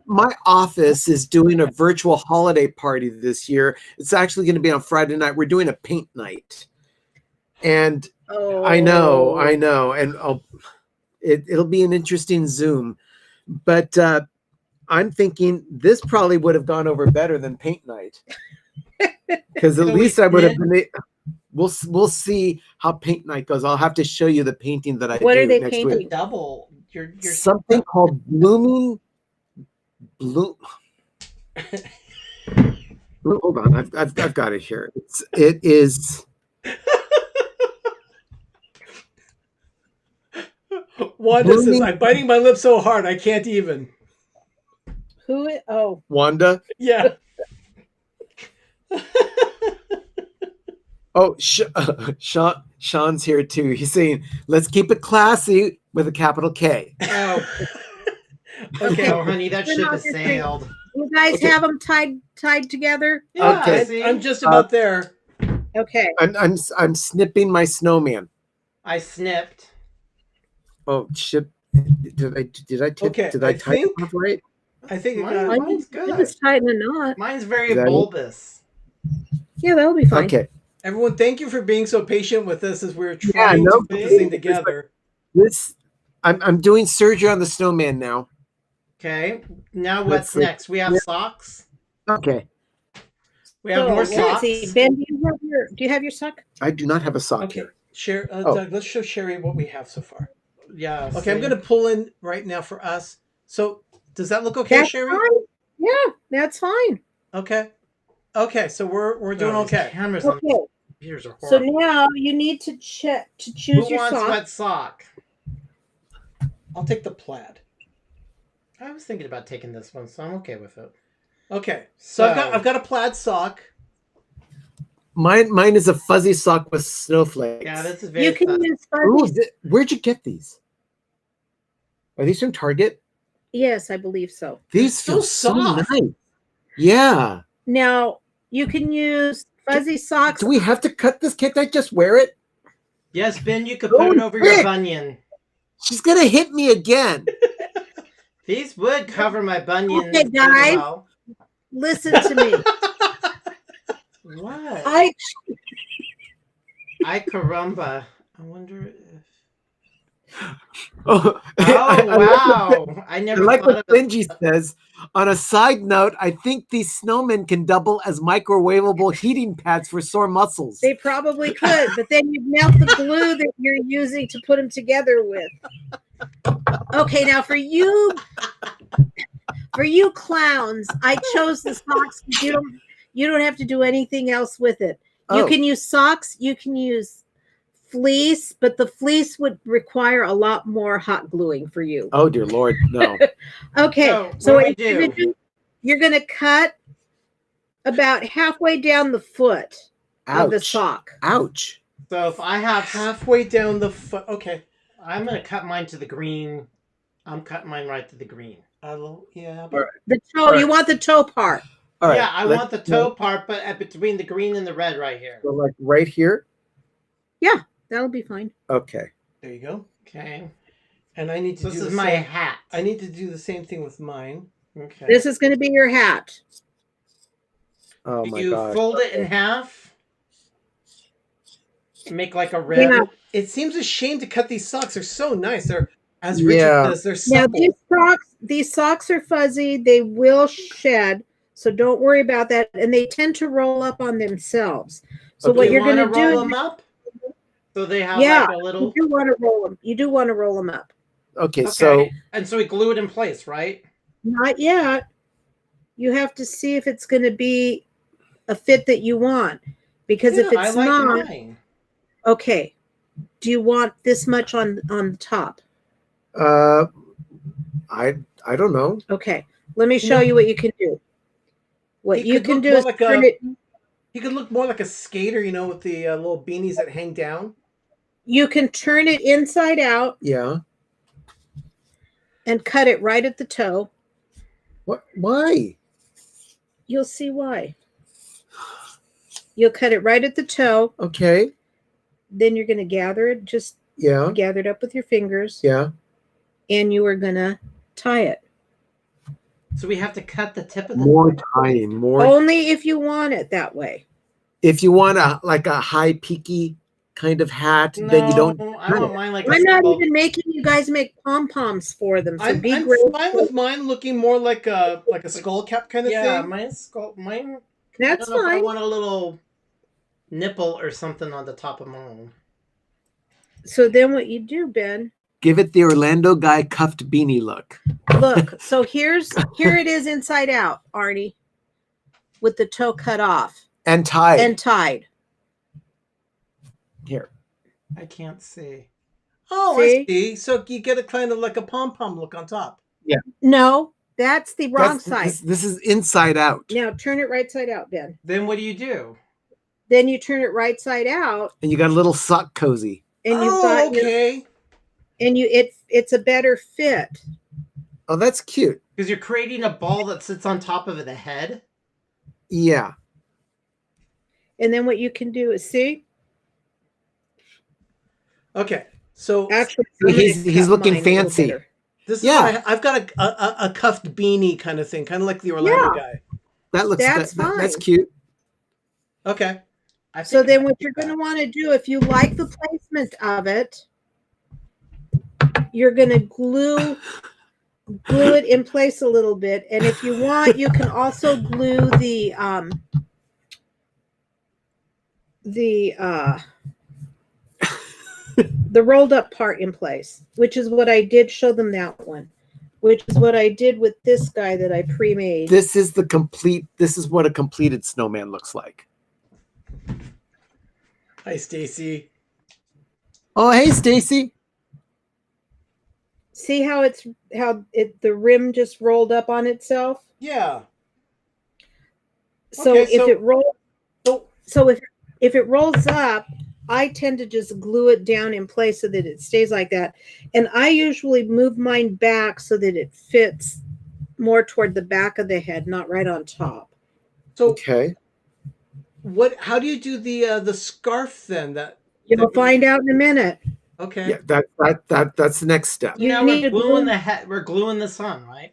my office is doing a virtual holiday party this year. It's actually going to be on Friday night. We're doing a paint night, and Oh, I know, and it'll be an interesting Zoom. But I'm thinking this probably would have gone over better than paint night, because at So least we I would have did- been. We'll see how paint night goes. I'll have to show you the painting that I What do are they next painting? week. Double. You're Something called blooming. Bloom. Hold on, I've got it here. It is. Wanda says, Blooming- I'm biting my lip so hard I can't even. Oh, Wanda. Yeah. Oh, Sean's here too. He's saying, "Let's keep it classy with a capital K." Oh, Okay. oh, honey, that ship has sailed. you guys Okay. have them tied together? Yeah, Okay. see? I'm just about there. Okay. I'm snipping my snowman. I snipped. Oh shit! Did I Okay, did I I type it think- off right? I think it Mine- got, mine's You good. just tighten a knot. Mine's very Is that it? bulbous. Yeah, that'll be fine. Okay. everyone, thank you for being so patient with us as we're trying no to put this thing together. This I'm doing surgery on the snowman now. Okay. Now Let's what's see. next? We have Yeah. socks. Okay. We have So, more let's socks. see. Ben, do you have your sock? I do not have a sock Okay, here. share. Oh. Doug, let's show Sherry what we have so far. Yeah. Okay, I'm see? going to pull in right now for us. So, does that look okay, That's Sherry? fine. Yeah, that's fine. Okay. Okay, so we're doing God, these okay. Cameras on Okay. computers are So horrible. now you need to choose Who your wants sock. what sock? I'll take the plaid. I was thinking about taking this one, so I'm okay with it. Okay, so So- I've got a plaid sock. Mine is a fuzzy sock with snowflakes. Yeah, this is very You can fun. use Ooh, fuzzy. where'd you get these? Are these from Target? Yes, I believe so. These so feel so soft. nice. Yeah. Now you can use Fuzzy socks. Do we have to cut this? Can't I just wear it? Yes, Ben, you could put it over your frick. bunion. She's gonna hit me again. These would cover my bunion. Okay, guys. Well. Listen to me. What? I I caramba. I wonder if. Oh, wow! I never like thought what of it. Benji says. On a side note, I think these snowmen can double as microwavable heating pads for sore muscles. They probably could, but then you melt the glue that you're using to put them together with. Okay, now for you clowns, I chose the socks. You don't have to do anything else with it. You can use socks. You can use fleece, but the fleece would require a lot more hot gluing for you. Oh dear Lord, no. Okay, so what you're going to cut about halfway down the foot of the sock. Ouch. So if I have Halfway down the foot. Okay. I'm going to cut mine to the green. I'm cutting mine right to the green. Yeah. The toe. You want the toe part. All right. Yeah, I want the toe part, but between the green and the red right here. So like right here? Yeah, that'll be fine. Okay. There you go. Okay. And I need to This is my hat. I need to do the same thing with mine. Okay. This is going to be your hat. Oh my you god. fold it in half. Make like a red. Yeah. It seems a shame to cut these socks. They're so nice. They're, as Richard says, they're Now supple. these socks are fuzzy. They will shed, so don't worry about that. And they tend to roll up on themselves. So Okay. what you're going to roll do? them up. So they have Yeah, like a little. you do want to roll them. You do want to roll them up. Okay, so and so we glue it in place, right? Not yet. You have to see if it's going to be a fit that you want, because if I it's like not, mine. okay. Do you want this much on the top? I don't know. Okay, let me show you what you can do. What He you could can look do more is like turn it. He could look more like a skater, with the little beanies that hang down. You can turn it inside out Yeah. and cut it right at the toe. What? Why? You'll see why. You'll cut it right at the toe. Okay. Then you're going to gather it, just gather it up with your fingers. Yeah. And you are going to tie it. So we have to cut the tip of the More tying, more. Only if you want it that way. If you want a high peaky kind of hat, then you don't. I want mine like. I'm not even making you guys make pom poms for them. So I'm great. fine with mine looking more like a skull cap kind of thing. Yeah, mine. That's I fine. want a little nipple or something on the top of mine. So then what you do, Ben? Give it the Orlando guy cuffed beanie look. Look, so here it is inside out, Arnie, with the toe cut off and tied. Here. I can't see. Oh, See? I see. So you get a kind of like a pom pom look on top. Yeah. No, that's the wrong side. This is inside out. Now turn it right side out, Ben. Then what do? Then you turn it right side out, And you got a little sock cozy. and you've got okay. and it's a better fit. Oh, that's cute. Because you're creating a ball that sits on top of the head. Yeah. And then what you can do is see. Okay. So Actually, he's looking fancy. this is I've got a cuffed beanie kind of thing, kind of like the Orlando guy. That looks That's that's fine. cute. Okay. So then what you're going to want to do, if you like the placement of it, you're going to glue it in place a little bit. And if you want, you can also glue the rolled up part in place, which is what I did show them that one, which is what I did with this guy that I pre-made. This is what a completed snowman looks like. Hi, Stacy. Oh, hey, Stacy. See how the rim just rolled up on itself? Yeah. So if it rolls up, I tend to just glue it down in place so that it stays like that. And I usually move mine back so that it fits more toward the back of the head, not right on top. So okay. what? How do you do the scarf then? You'll find out in a minute. Okay. Yeah, that's the next step. You Now need we're to gluing glue- the hat. We're gluing the sun, right?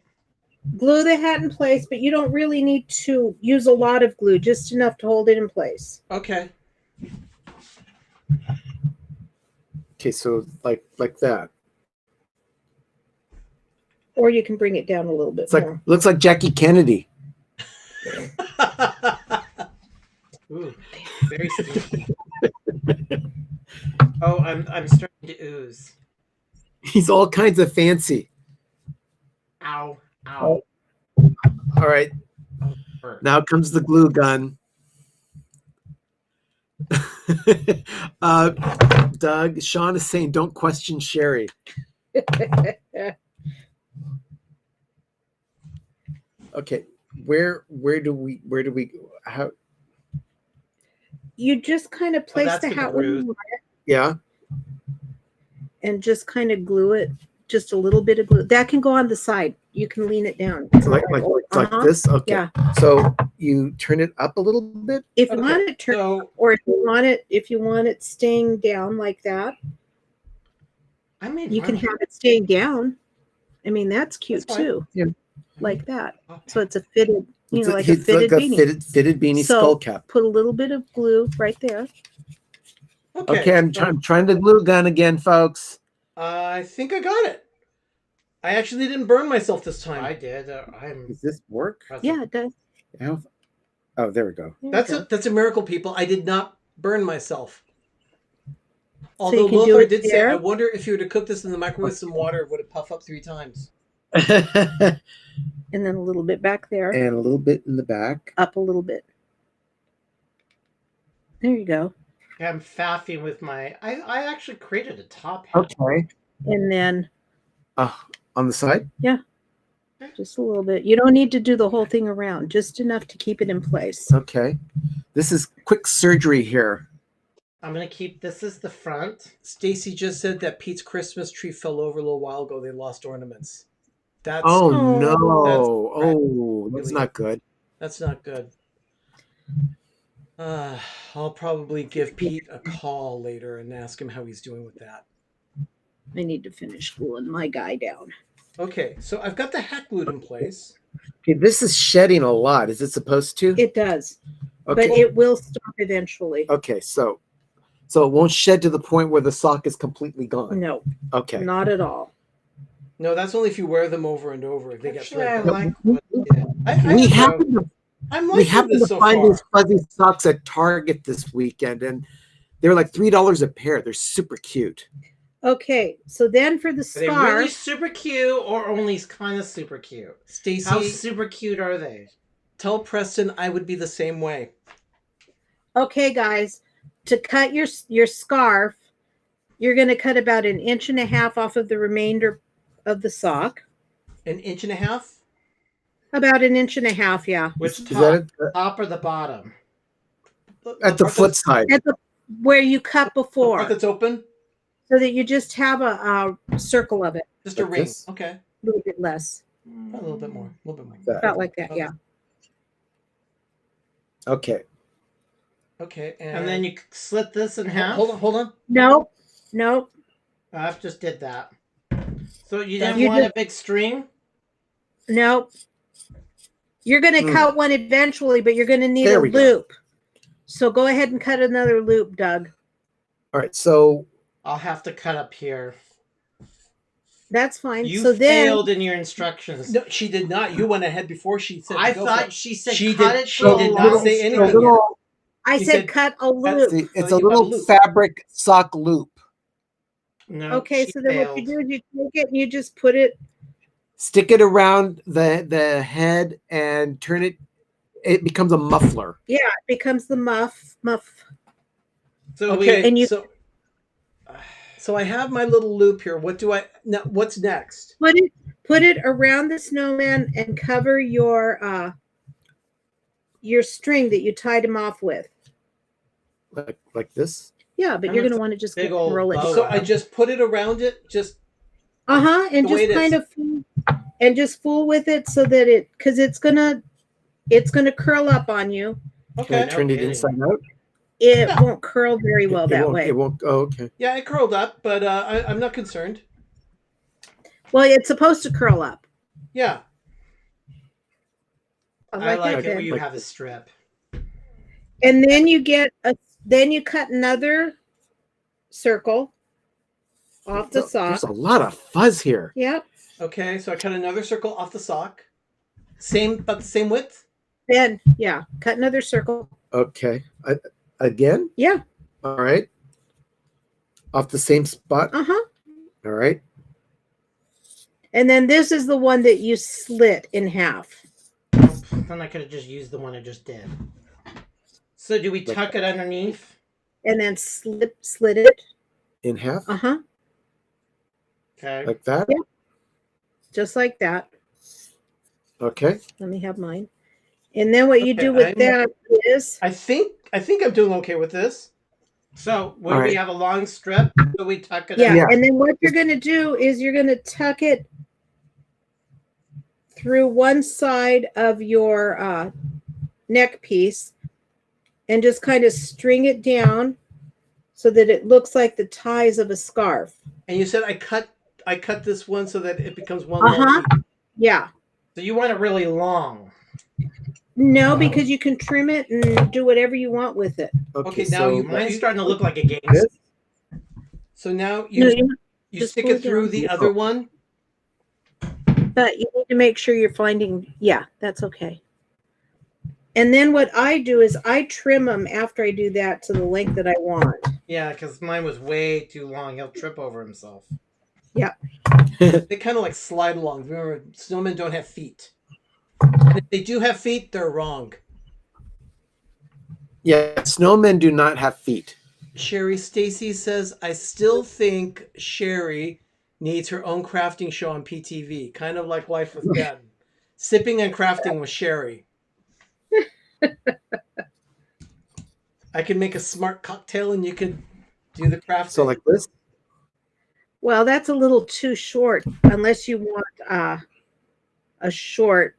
Glue the hat in place, but you don't really need to use a lot of glue, just enough to hold it in place. Okay. Okay, so like that. Or you can bring it down a little bit It's like more. looks like Jackie Kennedy. Ooh, very stinky. Oh, I'm starting to ooze. He's all kinds of fancy. Ow, ow. All right, Hurt. now comes the glue gun. Doug, Sean is saying, "Don't question Sherry." Okay, where do we how? You just kind of place that's the the hat where you bruise. want it Yeah. and just kind of glue it. Just a little bit of glue. That can go on the side. You can lean it down. Like Uh-huh. this. Okay. Yeah. So you turn it up a little bit. If you Okay, want it turned, so or if you want it staying down like that, I made you can one. have it staying down. I mean, that's cute That's fine. too. Yeah. Like that. So it's a fitted, It's like a fitted like beanie. fitted beanie So- skull cap. Put a little bit of glue right there. Okay, I'm so trying the glue gun again, folks. I think I got it. I actually didn't burn myself this time. I did. I'm. Does this work? Yeah, it does. Oh, there we go. There you That's go. that's a miracle, people. I did not burn myself. you Although can do Lothar it did say, there. I wonder if you were to cook this in the microwave with some water, would it puff up 3 times? And And then a little bit back there. a little bit in the back. Up a little bit. There you go. I'm faffing with my. I actually created a top hat. Okay. And then On the side. just a little bit. You don't need to do the whole thing around, just enough to keep it in place. Okay. This is quick surgery here. I'm gonna keep this as the front. Stacy just said that Pete's Christmas tree fell over a little while ago. They lost ornaments. That's Oh Oh, no! that's Oh, that's not good. that's not good. I'll probably give Pete a call later and ask him how he's doing with that. I need to finish gluing my guy down. Okay, so I've got the hat glued in place. Okay, this is shedding a lot. Is it supposed to? It does, Okay. but it will stop eventually. Okay, so it won't shed to the point where the sock is completely gone. No, Okay. not at all. No, that's only if you wear them over and over. They get Actually, I threadbare. like what I did. We I- happen to I'm we liking happened this to so find far. these fuzzy socks at Target this weekend, and they were like $3 a pair. They're super cute. Okay, so then for the Are they really scarf, super cute or only kind of super cute? How Stacy, super cute are they? tell Preston I would be the same way. okay, guys, to cut your scarf, you're going to cut about 1.5 inches off of the remainder of the sock. 1.5 inches? About 1.5 inches, yeah. Which Is top? that Top or the bottom? at the part foot that's- side? At the where you cut The before, part that's open? so that you just have a circle of it, Just a Like ring. this? Okay. a little bit less, A little bit more. A little bit more. That. about like that, yeah. Okay. Okay. And then you slit this in half. Hold on. Nope. I just did that. So you That didn't you want did- a big string? Nope. You're going to cut one eventually, but you're going to need There a we go. loop. So go ahead and cut another loop, Doug. All right. So I'll have to cut up here. That's fine. You so then, failed in your instructions. No, she did not. You went ahead before she said. I to go for thought it. she said She cut did- it she to a did not long say string. anything. I you said said cut a loop. see, it's So a you got a little loop. fabric sock loop. No, Okay, she so then what you failed. do is you take it and you just put it. Stick it around the head and turn it. It becomes a muffler. Yeah, it becomes the muff. So Okay. And you- So I have my little loop here. What's next? Put it around the snowman and cover your string that you tied him off with. Like this. Yeah, but And you're it's going to a want to just big go old roll it. bow. So I just put it around it. Just And the way just it kind is. of fool with it so that because it's gonna curl up on you. Can I Okay. turn it kidding. inside out? It Yeah. won't curl very well It that won't, way. It won't. Oh, okay. Yeah, it curled up, but I'm not concerned. Well, it's supposed to curl up. Yeah. I like it that. where you Like have a this. strip. And then you cut another circle off the sock. There's a lot of fuzz here. Yep. Okay, so I cut another circle off the sock. About the same width? Then, cut another circle. Okay. Again? Yeah. All right. Off the same spot? Uh-huh. All right. And then this is the one that you slit in half. Then I could have just used the one I just did. So do we tuck it underneath? And then slit it. In half? Uh-huh. Okay. Like that? Yeah. Just like that. Okay. Let me have mine. And then what you do with that is I think I'm doing okay with this. So when All we right. have a long strip, so we tuck it yeah. Yeah. And then what you're going to do is you're going to tuck it through one side of your neck piece and just kind of string it down so that it looks like the ties of a scarf. And you said I cut this one so that it becomes one Uh-huh. long piece. Yeah. So you want it really long. No, because you can trim it and do whatever you want with it. Okay, now so Mine's starting to look like a game. this? So now No, you just stick pull it through down. the other one. But you need to make sure you're finding, that's okay. And then what I do is I trim them after I do that to the length that I want. Yeah, because mine was way too long. He'll trip over himself. They kind of like slide along. Remember, snowmen don't have feet. And if they do have feet, they're wrong. Yeah, snowmen do not have feet. Sherry Stacy says, I still think Sherry needs her own crafting show on PTV, kind of like Life with Ben. Sipping and crafting with Sherry. I could make a smart cocktail and you could do the crafting. So like this? Well, that's a little too short unless you want a short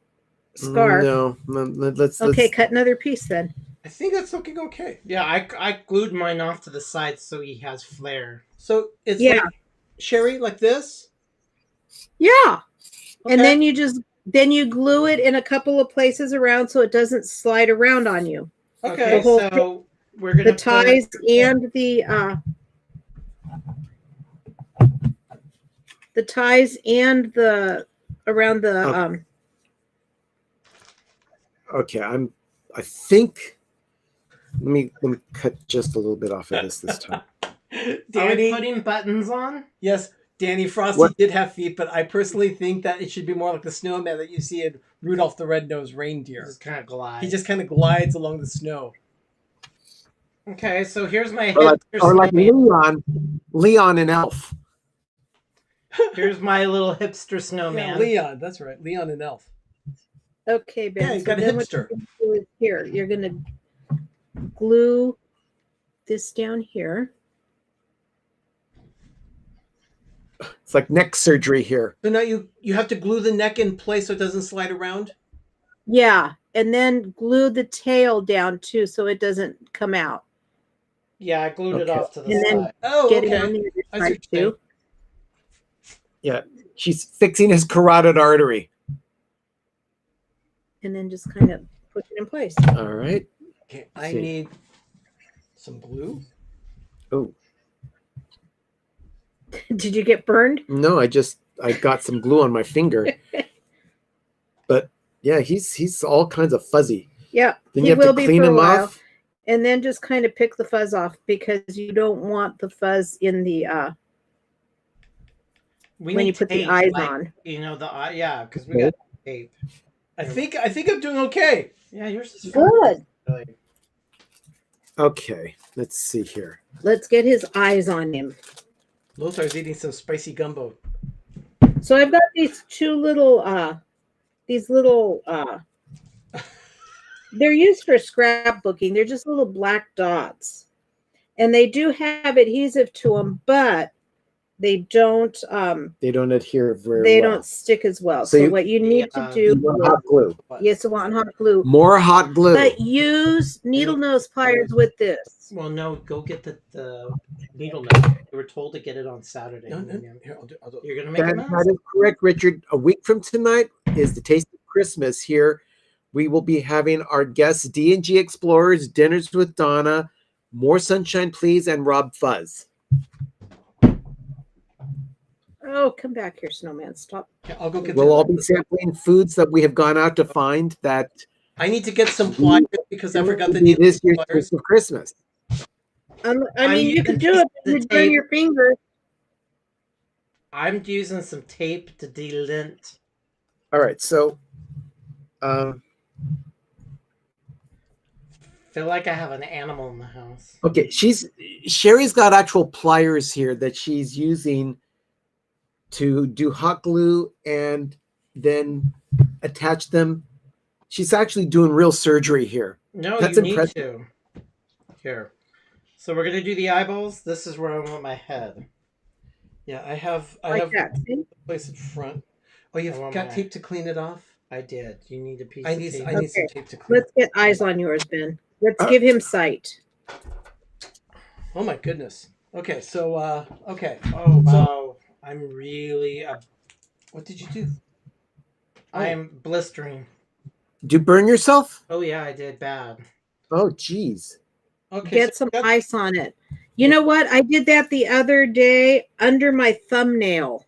scarf. No, let's. Okay, cut another piece then. I think that's looking okay. Yeah, I glued mine off to the side so he has flair. So it's Yeah. like Sherry, like this. Yeah. Okay. And then you glue it in a couple of places around so it doesn't slide around on you. Okay. The whole so we're gonna The ties and the around the Okay, I think. Let me cut just a little bit off of this time. Are we Danny, putting buttons on? yes, Danny Frosty What? did have feet, but I personally think that it should be more like the snowman that you see in Rudolph the Red-Nosed Reindeer. Just kind of glide. He just kind of glides along the snow. Okay, so here's my Or hipster like snowman. Leon and Elf. Here's my little hipster Yeah, snowman. Leon, that's right. Leon and Elf. okay, Ben. Yeah, you so got a then what hipster. you're gonna do is here, you're gonna glue this down here. It's like neck surgery here. So now you have to glue the neck in place so it doesn't slide around? Yeah, and then glue the tail down too so it doesn't come out. Yeah, I glued it Okay. off to the And then side. Oh, Get it on okay. the I see other what side you're saying. too. Yeah, she's fixing his carotid artery. And then just kind of push it in place. All right. Okay, I See. need some glue. Oh Did you get burned? no, I got some glue on my finger. But yeah, he's all kinds of fuzzy. Yeah, Then he you have will to be clean for a him while. off. And then just kind of pick the fuzz off because you don't want the fuzz in the We when need you put the tape, eyes like, on. You know the eye, yeah, because we got tape. I think I'm doing okay. Yeah, yours is fine. Good. Really. Okay, let's see here. Let's get his eyes on him. Lothar's eating some spicy gumbo. So I've got these two little they're used for scrapbooking. They're just little black dots. And they do have adhesive to them, but they don't adhere very they well. don't stick as well. So So, you- what you need to You do, want hot glue. yes, I want hot glue. More hot glue. But use needle nose pliers with this. Well, no, go get the needle nose. You were told to get it on Saturday. No, William. here, I'll do it. You're gonna make a That mess. is correct, Richard. A week from tonight is the Taste of Christmas here. We will be having our guests, D&G Explorers, Dinners with Donna, More Sunshine Please, and Rob Fuzz. Oh, come back here, Snowman. Stop. Yeah, I'll go get We'll all be sampling foods that we have gone out to find that I need to get some pliers because I forgot the will be needle this year's pliers. Taste of Christmas. I I'm mean, you using can do it, but the you burn tape. your fingers. I'm using some tape to delint. All right, so Feel like I have an animal in the house. okay, Sherry's got actual pliers here that she's using to do hot glue and then attach them. She's actually doing real surgery here. No, That's you need impressive. to. Here. So we're gonna do the eyeballs. This is where I want my head. Yeah, I have Like that. See? a place in front. Oh, you've I want got my- tape to clean it off? I did. You need a piece I of need tape. some Okay. tape to clean. Let's get eyes on yours, Ben. Let's give him sight. Oh my goodness. Okay, so okay. Oh wow. I'm really What did you do? I'm blistering. Do you burn yourself? Oh yeah, I did bad. Oh, geez. Okay, Get so some got- ice on it. You know what? I did that the other day under my thumbnail.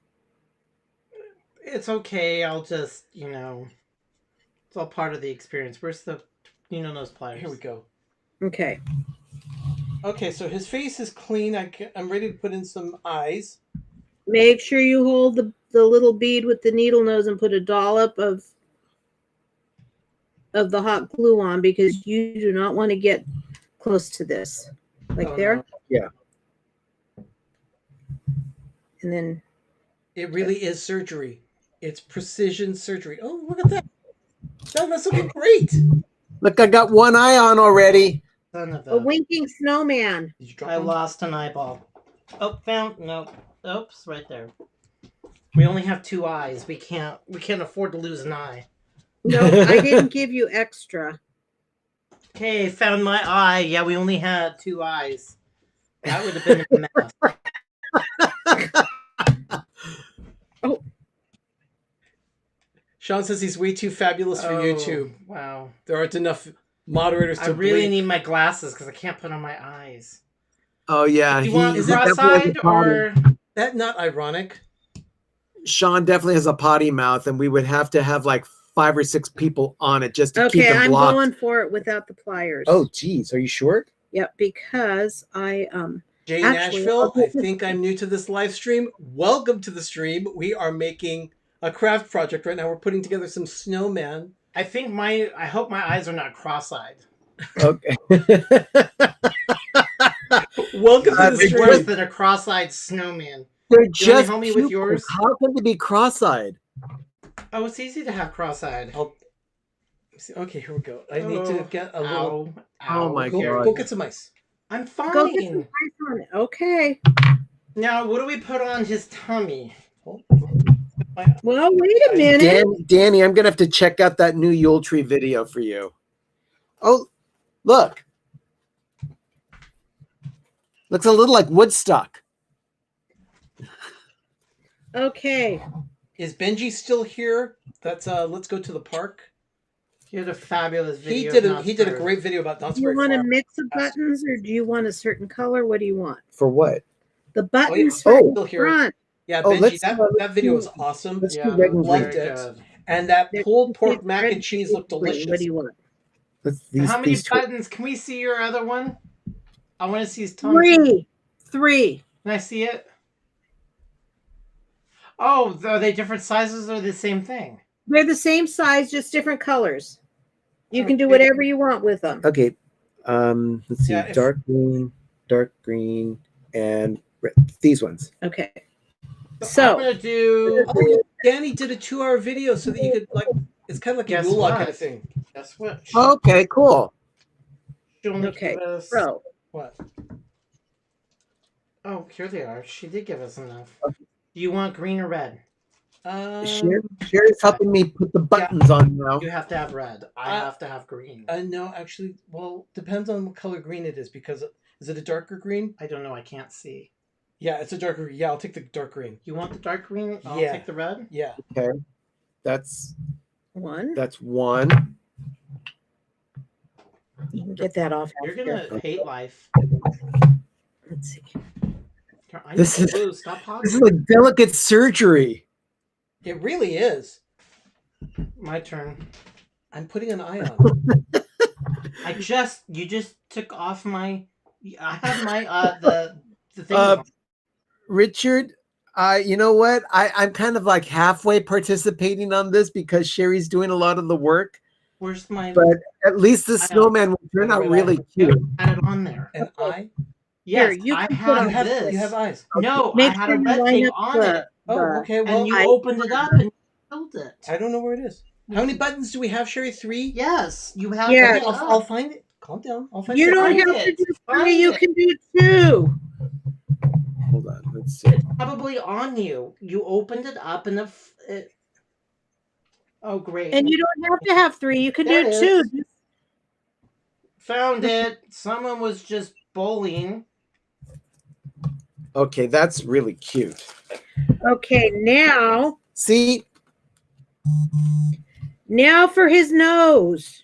It's okay. I'll just, it's all part of the experience. Where's the, those pliers? Here we go. Okay. Okay, so his face is clean. I'm ready to put in some eyes. Make sure you hold the little bead with the needle nose and put a dollop of the hot glue on, because you do not want to get close to this. Like Oh, there. no. Yeah. And then It really is surgery. It's precision surgery. Oh, look at that. That's looking great. Look, I got one eye on already. Son of a winking snowman. Did you drop I one? lost an eyeball. Oh, found no. Oops, right there. We only have 2 eyes. We can't afford to lose an eye. No, I didn't give you extra. Okay, found my eye. Yeah, we only had 2 eyes. That would have been a mess. Sean says he's way too fabulous for YouTube. Wow. There aren't enough moderators to I really bleep. need my glasses because I can't put on my eyes. Oh, yeah. Do you want is it cross-eyed or? That not ironic? Sean definitely has a potty mouth, and we would have to have like 5 or 6 people on it just to keep Okay, him I'm blocked. going for it without the pliers. Oh, geez. Are you sure? Yep, because I Jay Actually, Nashville, I'll I do- think I'm new to this live stream. Welcome to the stream. We are making a craft project right now. We're putting together some snowmen. I hope my eyes are not cross-eyed. Okay. Welcome to the It's worse stream. than a cross-eyed snowman. They're You wanna just help me with pupils. yours? How can they be cross-eyed? Oh, it's easy to have cross-eyed. Okay, here we go. I need to get a little. Ow. Oh my Go, God. go get some ice. I'm go get some fine. ice on it. Okay. Now, what do we put on his tummy? Well, wait a minute. Danny, I'm gonna have to check out that new Yule tree video for you. Oh, look. Looks a little like Woodstock. Okay. Is Benji still here? That's let's go to the park. He had a fabulous He video. did a great video about Do you Dunsbury want a Farm. mix of buttons, or do you want a certain color? What do you want? For what? The buttons Oh, for still the here. front. Yeah, Oh, Benji, let's that video was awesome. let's Yeah, do red and loved green. it. And that They're- pulled pork it's mac red, and cheese looked green. delicious. What do you want? How many These two. buttons? Can we see your other one? I want to see his tummy. 3. 3. Can I see it? Oh, are they different sizes or the same thing? They're the same size, just different colors. You can do Okay. whatever you want with them. Okay. Let's see. Yeah, if- dark green, and red. These ones. Okay. I'm So, gonna do. Oh, Danny did a 2-hour video so that you could it's kind of like a Guess Yule log what? kind of thing. Guess what? Okay, cool. She only okay. gave us- So, What? Oh, here they are. She did give us enough. Do you want green or red? Sherry's helping me put the buttons on now. You have to have red. I have to have green. No, actually, well, depends on what color green it is, because is it a darker green? I don't know. I can't see. Yeah, it's a darker. Yeah, I'll take the dark green. You want the dark green? I'll Yeah. take the red. Yeah. Okay. That's one. That's one. You can get that off. You're after. gonna hate life. Let's see. I This need is- blue. Stop This is talking. like delicate surgery. It really is. My turn. I'm putting an eye on. You just took off my. I had my the thing. Uh, Richard, you know what? I'm kind of like halfway participating on this because Sherry's doing a lot of the work. Where's my? But at least the I snowman will turn out really cute. I had it on there. An eye? Yes, Here, you I can had put You have, this. you have eyes. No, Make I had sure a you red line thing up on it, Oh, okay. Well, and you opened it up and you filled it. I don't know where it is. How many buttons do we have, Sherry? 3? Yes, you have. Yeah. it Okay, up. I'll find it. Calm down. I'll find You it. don't Find have to it. do Find 3. You it. can do 2. Hold on, let's see. It's probably on you. You opened it up and it. Oh, great! And you don't have to have 3. You can There do it 2. is. Found it. Someone was just bullying. Okay, that's really cute. Okay, now See, for his nose.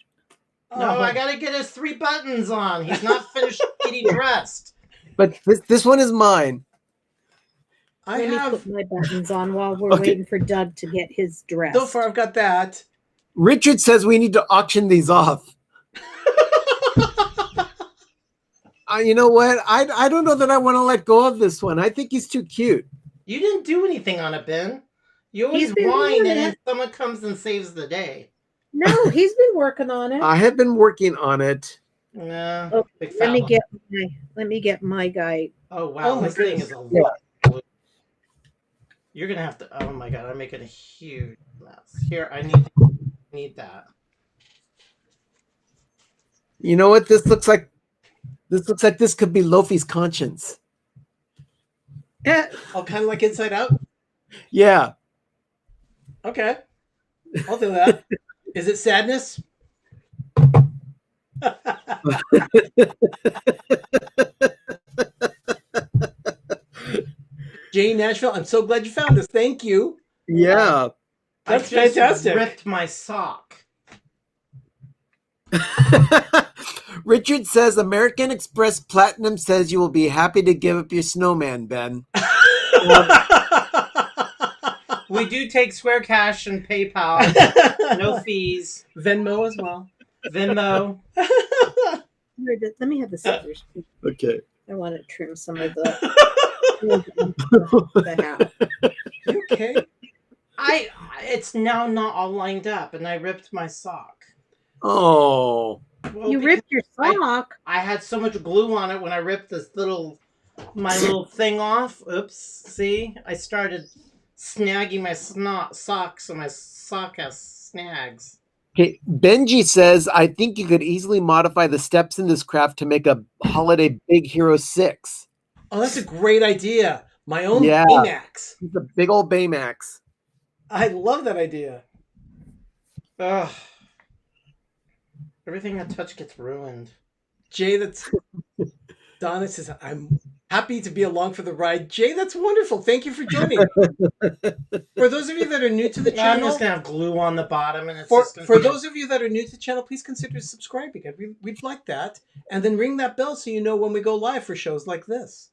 No, I gotta get his 3 buttons on. He's not finished getting dressed. but this one is mine. I Let me have. put my buttons on while we're Okay. waiting for Doug to get his dress. So far, I've got that. Richard says we need to auction these off. You know what? I don't know that I want to let go of this one. I think he's too cute. You didn't do anything on it, Ben. You always He's been whine doing and then it. someone comes and saves the day. No, he's been working on it. I have been working on it. No. Oh, Big let me fat get my guy. Oh wow, Oh, my this thing is a Yeah. lot. of glue. You're gonna have to. Oh my god, I'm making a huge mess. Here, I need that. You know what? This looks like this could be Lofi's conscience. Oh, kind of like Inside Out? Yeah. Okay. I'll do that. Is it sadness? Jane Nashville, I'm so glad you found us. Thank you. Yeah. That's I just fantastic. Ripped my sock. Richard says American Express Platinum says you will be happy to give up your snowman, Ben. We do take Square Cash and PayPal. No fees. Venmo as well. Venmo. Let me have the scissors. Okay. I want to trim some of the hat. You okay? It's now not all lined up, and I ripped my sock. Oh. Well, You because ripped your sock. I had so much glue on it when I ripped my little thing off. Oops. See? I started snagging my socks, so my sock has snags. Okay. Benji says, I think you could easily modify the steps in this craft to make a holiday Big Hero 6. Oh, that's a great idea. My own Yeah. Baymax. It's a big old Baymax. I love that idea. Ugh. Everything I touch gets ruined. Jay, Donna says, I'm happy to be along for the ride. Jay, that's wonderful. Thank you for joining. For those of you that are new to the I'm channel, just gonna have glue on the bottom, and it's for, just gonna for be- those of you that are new to the channel, please consider subscribing. We'd like that. And then ring that bell so you know when we go live for shows like this.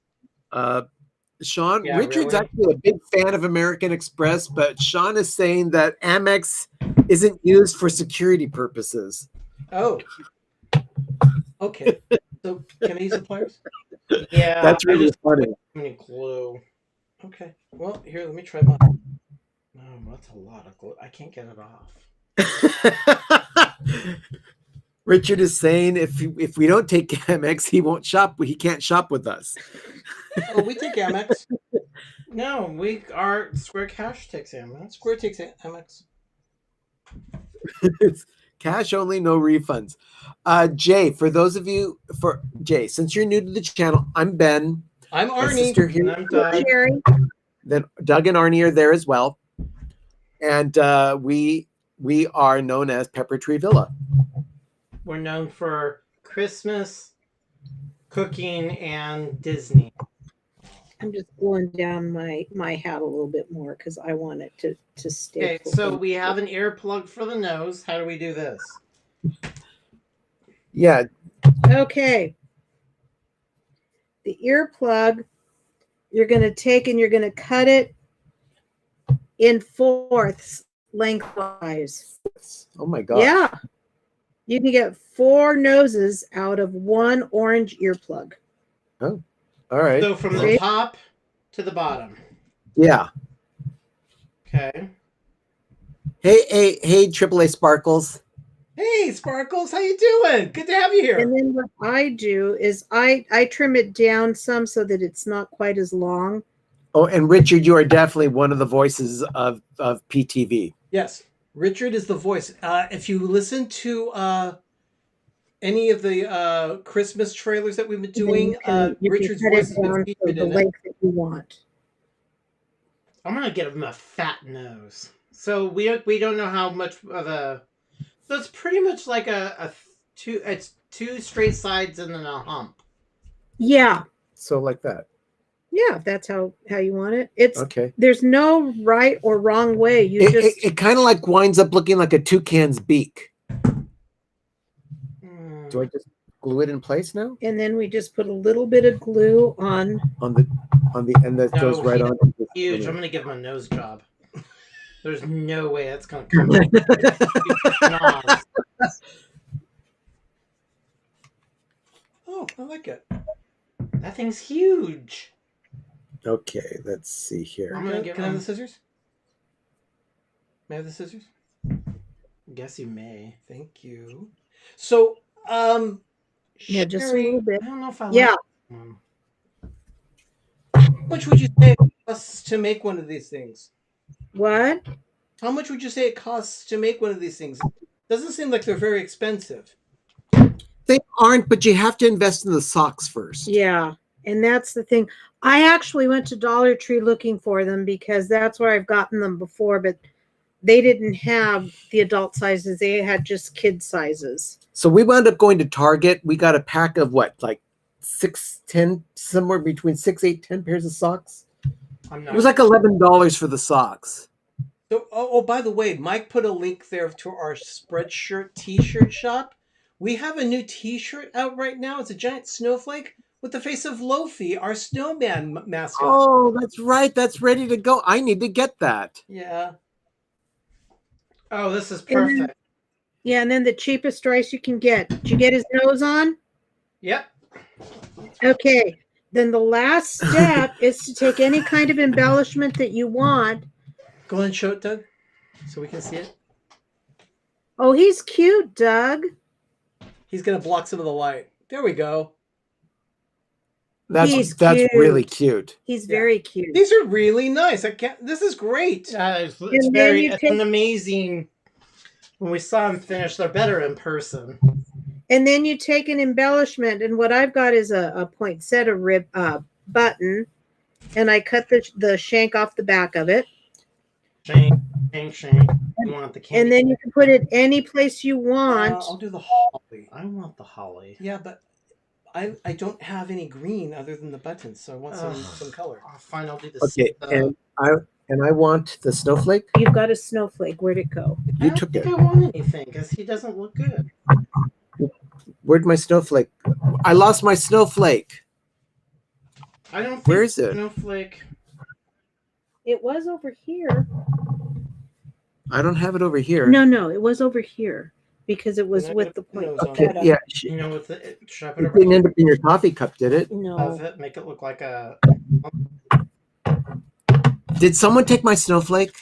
Sean, Yeah, Richard's really? actually a big fan of American Express, but Sean is saying that Amex isn't used for security purposes. Oh. Okay. So can I use the pliers? Yeah, That's really I just funny. too many glue. Okay. Well, here, let me try mine. No, that's a lot of glue. I can't get it off. Richard is saying if we don't take Amex, he won't shop. He can't shop with us. Oh, we take Amex. No, our Square Cash takes Amex. Square takes Amex. It's cash only, no refunds. Jay, since you're new to the channel, I'm Ben. I'm My Arnie. sister here. And I'm Doug. Jerry. Then Doug and Arnie are there as well. And we are known as Pepper Tree Villa. We're known for Christmas, cooking, and Disney. I'm just blowing down my hat a little bit more because I want it to stay. Okay, so we have an earplug for the nose. How do we do this? Yeah. Okay. The earplug, you're going to take and you're going to cut it in fourths lengthwise. Oh my God. Yeah. You can get 4 noses out of 1 orange earplug. Oh, all right. So from the top to the bottom. Yeah. Okay. Hey, AAA Sparkles. Hey, Sparkles, how you doing? Good to have you here. And then what I do is I trim it down some so that it's not quite as long. Oh, and Richard, you are definitely one of the voices of PTV. Yes, Richard is the voice. If you listen to any of the Christmas trailers that we've been doing, You can Richard's cut voice it has been down to featured the in it. length that you want. I'm gonna give him a fat nose. So we don't know how much of a. So it's pretty much like it's 2 straight sides and then a hump. Yeah. So like that. Yeah, if that's how you want it. It's Okay. There's no right or wrong way. You just It kind of like winds up looking like a toucan's beak. Do I just glue it in place now? and then we just put a little bit of glue on. On the and that goes right on. Huge. I'm gonna give him a nose job. There's no way that's gonna come. Out. Oh, I like it. That thing's huge. Okay, let's see here. I'm gonna Can I have the scissors? May I have the scissors? Guess you may. Thank you. So, Yeah, just a Sherry, little bit. I don't know if I. Yeah. Like one. how much would you say it costs to make one of these things? What? How much would you say it costs to make one of these things? Doesn't seem like they're very expensive. They aren't, but you have to invest in the socks first. Yeah. And that's the thing. I actually went to Dollar Tree looking for them because that's where I've gotten them before, but they didn't have the adult sizes. They had just kid sizes. So we wound up going to Target. We got a pack of what, like 6, 10, somewhere between 6, 8, 10 pairs of socks. I'm not. It was like $11 for the socks. So, by the way, Mike put a link there to our Spreadshirt T-shirt shop. We have a new T-shirt out right now. It's a giant snowflake with the face of Lofi, our snowman mascot. Oh, that's right. That's ready to go. I need to get that. Yeah. Oh, this is And then- perfect. Yeah, and then the cheapest rice you can get. Did you get his nose on? Yep. Okay. Then the last step is to take any kind of embellishment that you want. Go ahead and show it, Doug, so we can see it. Oh, he's cute, Doug. He's going to block some of the light. There we go. That's He's that's cute. really cute. He's very cute. These are really nice. This is great. It's then very. you It's take- an amazing. When we saw them finish, they're better in person. And then you take an embellishment, and what I've got is a poinsettia rib button, and I cut the shank off the back of it. Shank. You want the candy? And then you can put it any place you want. I'll do the holly. I want the holly. Yeah, but I don't have any green other than the buttons, so I want some color. Oh, fine, I'll do this. Okay, and I want the snowflake. You've got a snowflake. Where'd it go? You I don't took think it. I want anything because he doesn't look good. Where'd my snowflake? I lost my snowflake. I don't. Think Where is it? Snowflake. It was over here. I don't have it over here. No, it was over here because it was Then I with got the the point. nose on Okay, cut up. yeah. You know, with the should I put It it didn't right end up in your coffee cup, did it? No. above it? Make it look like a. Did someone take my snowflake?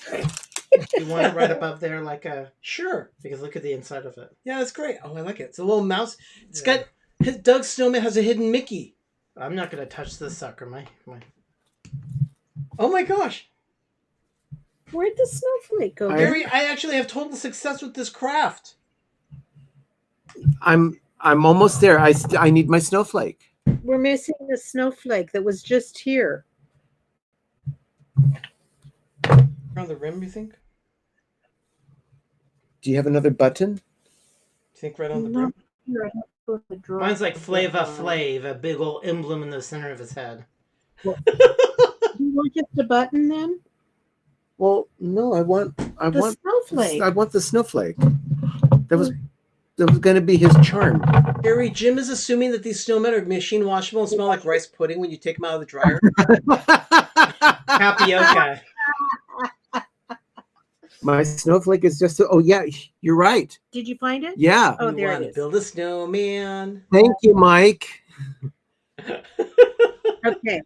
You want it right above there, like a. Sure. Because look at the inside of it. Yeah, that's great. Oh, I like it. It's a little mouse. It's Yeah. got Doug Snowman has a hidden Mickey. I'm not gonna touch this sucker. My. Oh my gosh. Where'd the snowflake go? Gary, I actually have total success with this craft. I'm almost there. I need my snowflake. we're missing the snowflake that was just here. Around the rim, you think? Do you have another button? Think right on the No, brim? here, I have to go to the drawer. Mine's like Flava Flav, a big old emblem in the center of his head. Do you want just a button then? Well, no, I want The snowflake. I want the snowflake. That was going to be his charm. Gary, Jim is assuming that these snowmen are machine washable and smell like rice pudding when you take them out of the dryer. Tapioca. My snowflake is just. Oh yeah, you're right. Did you find it? Yeah. Oh, We there wanna it is. Build a snowman. Thank you, Mike. Okay.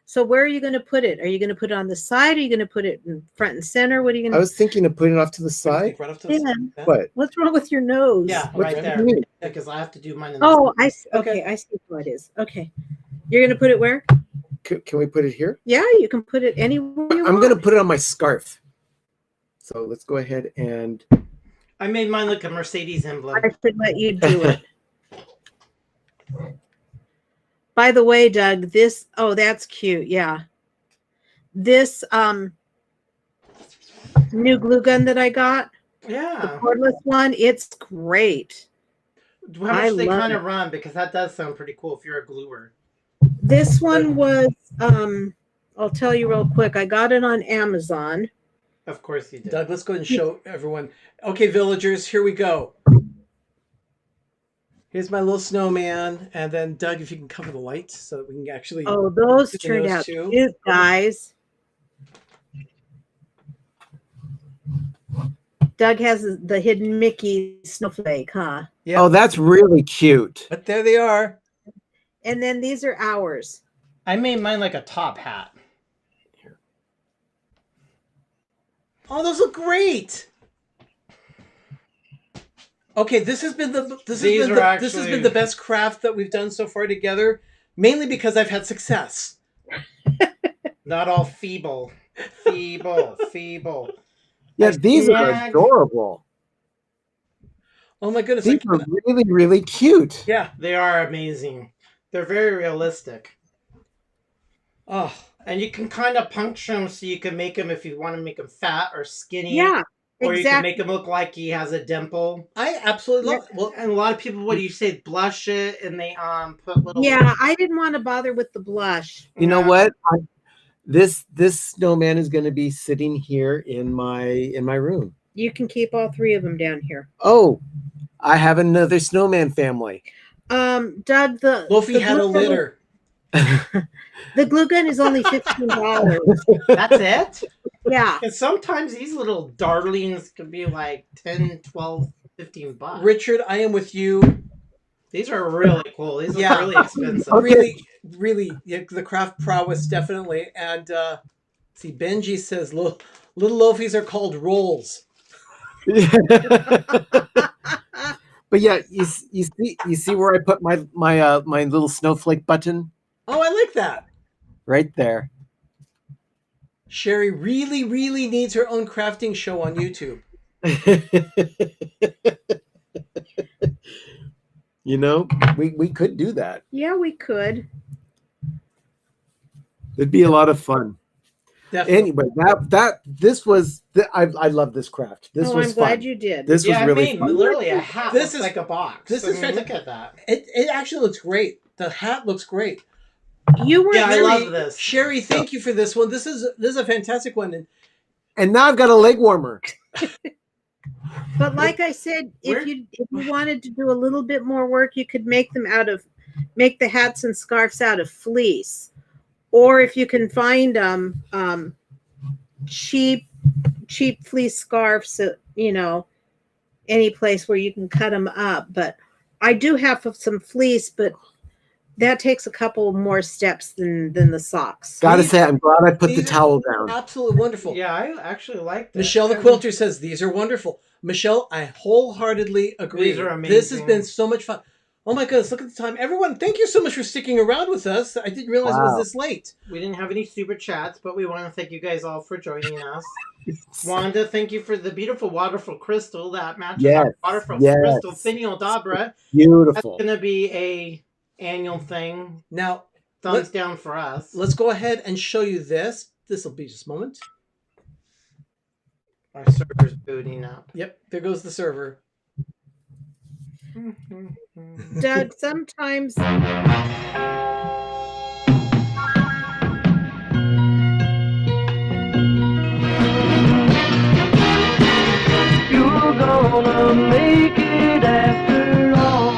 So where are you going to put it? Are you going to put it on the side? Are you going to put it in front and center? What are you going I to was thinking of putting it off to the I side. think right up to the Dan, side. What? What's wrong with your nose? Yeah, What right do there. you mean? Because I have to do mine in the Oh, I see. Okay. Okay, I see what it is. Okay. You're going to put it where? Can we put it here? Yeah, you can put it anywhere you I'm want. going to put it on my scarf. So let's go ahead and. I made mine like a Mercedes emblem. I should let you do it. By the way, Doug, this, oh, that's cute. Yeah. This new glue gun that I got, the Yeah. cordless one, it's great. How much I do they love kind it. of run? Because that does sound pretty cool if you're a gluer. This one was, I'll tell you real quick. I got it on Amazon. Of course you did. Doug, let's go ahead and show everyone. Okay, villagers, here we go. Here's my little snowman. And then, Doug, if you can cover the light so that we can actually... Oh, those Look at turned those out two. cute, guys. Doug has the hidden Mickey snowflake, huh? Yeah, Oh, that's really cute. but there they are. And then these are ours. I made mine like a top hat. Oh, those look great. Okay, this has been the this These has are been the best craft that we've done so far together, mainly because I've had success. Not all feeble. Feeble. Yeah, these are Yeah. adorable. Oh my goodness! These are really, really cute. Yeah. They are amazing. They're very realistic. Oh, And you can kind of puncture them so you can make them if you want to make them fat or skinny. Yeah, Or you can exactly. make him look like he has a dimple. I absolutely love. Well, And a lot of people, what do you say, blush it, and they put little. Yeah, I didn't want to bother with the blush. You know Yeah. what? This snowman is going to be sitting here in my room. You can keep all three of them down here. Oh, I have another snowman family. Doug, Lofi had a glue gun- litter. The glue gun is only $15. That's it? Yeah. And sometimes these little darlings can be like 10, 12, 15 bucks. Richard, I am with you. These are really cool. These Yeah. are really expensive. Okay. Really, yeah, the craft prowess definitely. And see, Benji says little loafies are called rolls. But yeah, you see where I put my little snowflake button Oh, I like that. right there. Sherry really, really needs her own crafting show on YouTube. You know, we could do that. Yeah, we could. It'd be a lot of fun. Definitely. Anyway, I love this craft. This was I'm glad fun. you did. This Yeah, was really I made fun. literally a hat. This This is- is like a box. this I is mean, look fantastic. at that. It actually looks great. The hat looks great. You were Yeah, I really, love this. Sherry, thank you for this one. This is a fantastic one. And And now I've got a leg warmer. but like I said, if you wanted to do a little bit more work, you could make the hats and scarves out of fleece. Or if you can find cheap fleece scarves, any place where you can cut them up. But I do have some fleece, but that takes a couple more steps than the socks. Gotta say, I'm glad I put the These are towel down. absolutely wonderful. Yeah, I actually like this. Michelle the quilter says these are wonderful. Michelle, I wholeheartedly agree. These are This has amazing. been so much fun. Oh my goodness, look at the time. Everyone, thank you so much for sticking around with us. I didn't realize it Wow. was this late. We didn't have any super chats, but we want to thank you guys all for joining us. Wanda, thank you for the beautiful waterful crystal that matches Yes, our waterful yes. crystal finial dobra. That's Beautiful. going to be a annual thing. Now, Thumbs down for us. let's go ahead and show you this. This will be just a moment. Our server's booting up. Yep, there goes the server. Doug, sometimes You're gonna make it after all.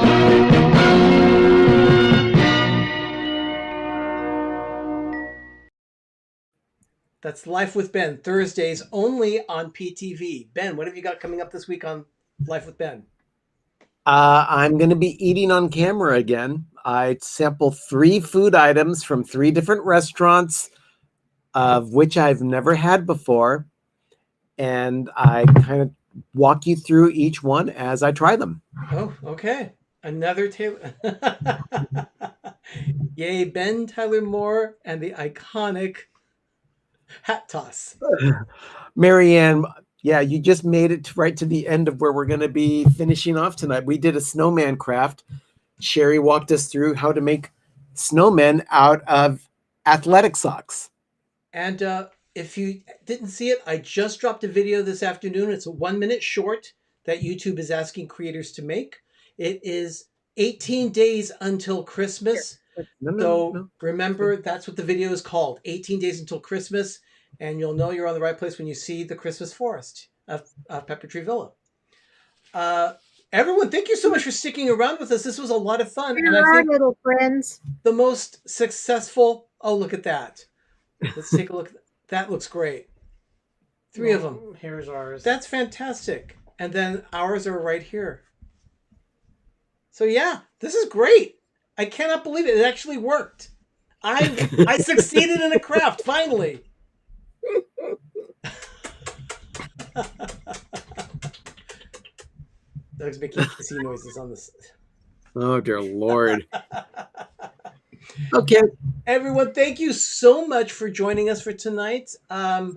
That's Life with Ben, Thursdays only on PTV. Ben, what have you got coming up this week on Life with Ben? I'm going to be eating on camera again. I sample 3 food items from 3 different restaurants, of which I've never had before. And I kind of walk you through each one as I try them. Oh, okay. Another Taylor. Yay, Ben Tyler Moore and the iconic hat toss. Marianne, yeah, you just made it right to the end of where we're going to be finishing off tonight. We did a snowman craft. Sherry walked us through how to make snowmen out of athletic socks. And if you didn't see it, I just dropped a video this afternoon. It's a 1-minute short that YouTube is asking creators to make. It is 18 days until Christmas. So remember, that's what the video is called, 18 Days Until Christmas. And you'll know you're on the right place when you see the Christmas forest of Pepper Tree Villa. Everyone, thank you so much for sticking around with us. This was a lot of fun. Here are little friends. The most successful. Oh, look at that. Let's take a look. That looks great. 3 of them. Here's ours. That's fantastic. And then ours are right here. So yeah, this is great. I cannot believe it. It actually worked. I succeeded in a craft, finally. Doug's making kissy noises on this. Oh, dear Lord. Okay. Everyone, thank you so much for joining us for tonight. I'll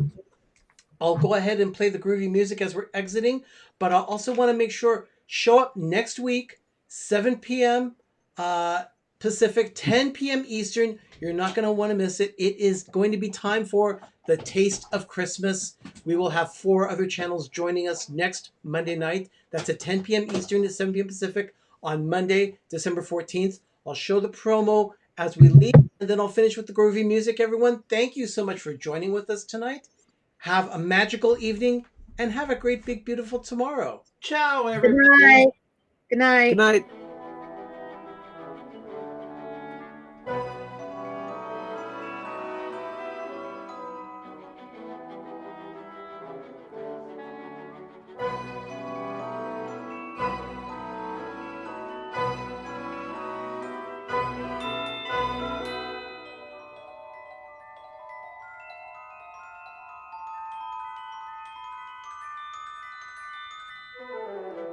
go ahead and play the groovy music as we're exiting, but I also want to make sure, show up next week, 7 p.m. Pacific, 10 p.m. Eastern. You're not going to want to miss it. It is going to be time for the Taste of Christmas. We will have 4 other channels joining us next Monday night. That's at 10 p.m. Eastern to 7 p.m. Pacific on Monday, December 14th. I'll show the promo as we leave, and then I'll finish with the groovy music. Everyone, thank you so much for joining with us tonight. Have a magical evening, and have a great, big, beautiful tomorrow. Ciao, Good everybody. night. Good night. Good night.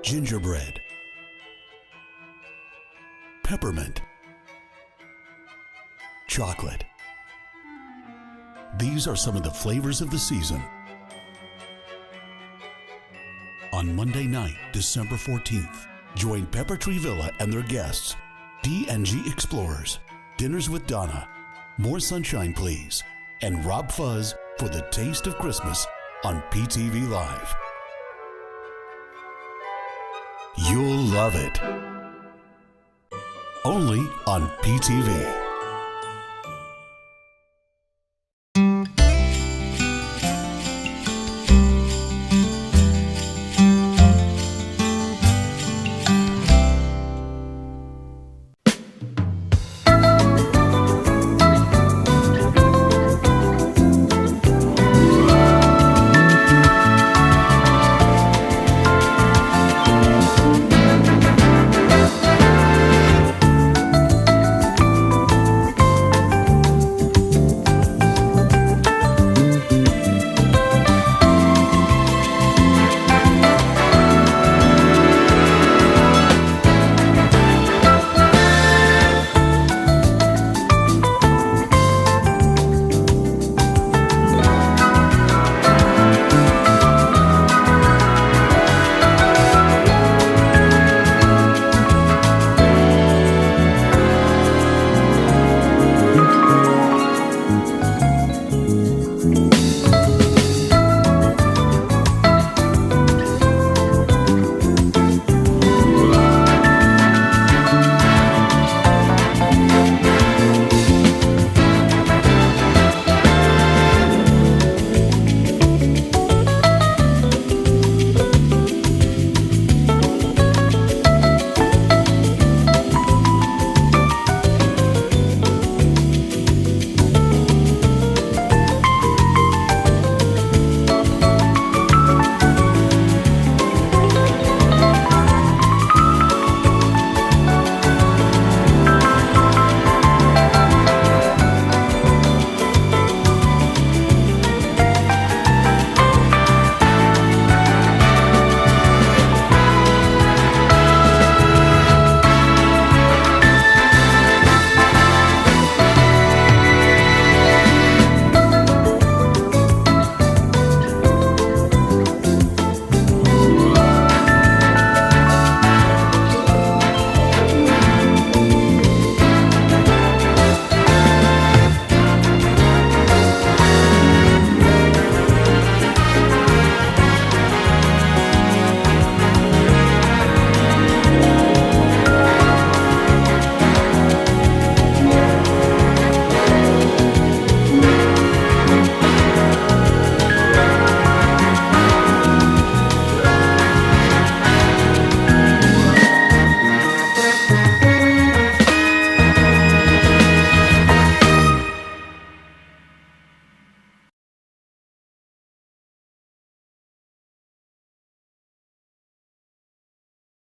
Gingerbread, peppermint, chocolate. These are some of the flavors of the season. On Monday night, December 14th, join Pepper Tree Villa and their guests, D&G Explorers, Dinners with Donna, More Sunshine Please, and Rob Fuzz for the Taste of Christmas on PTV Live. You'll love it. Only on PTV.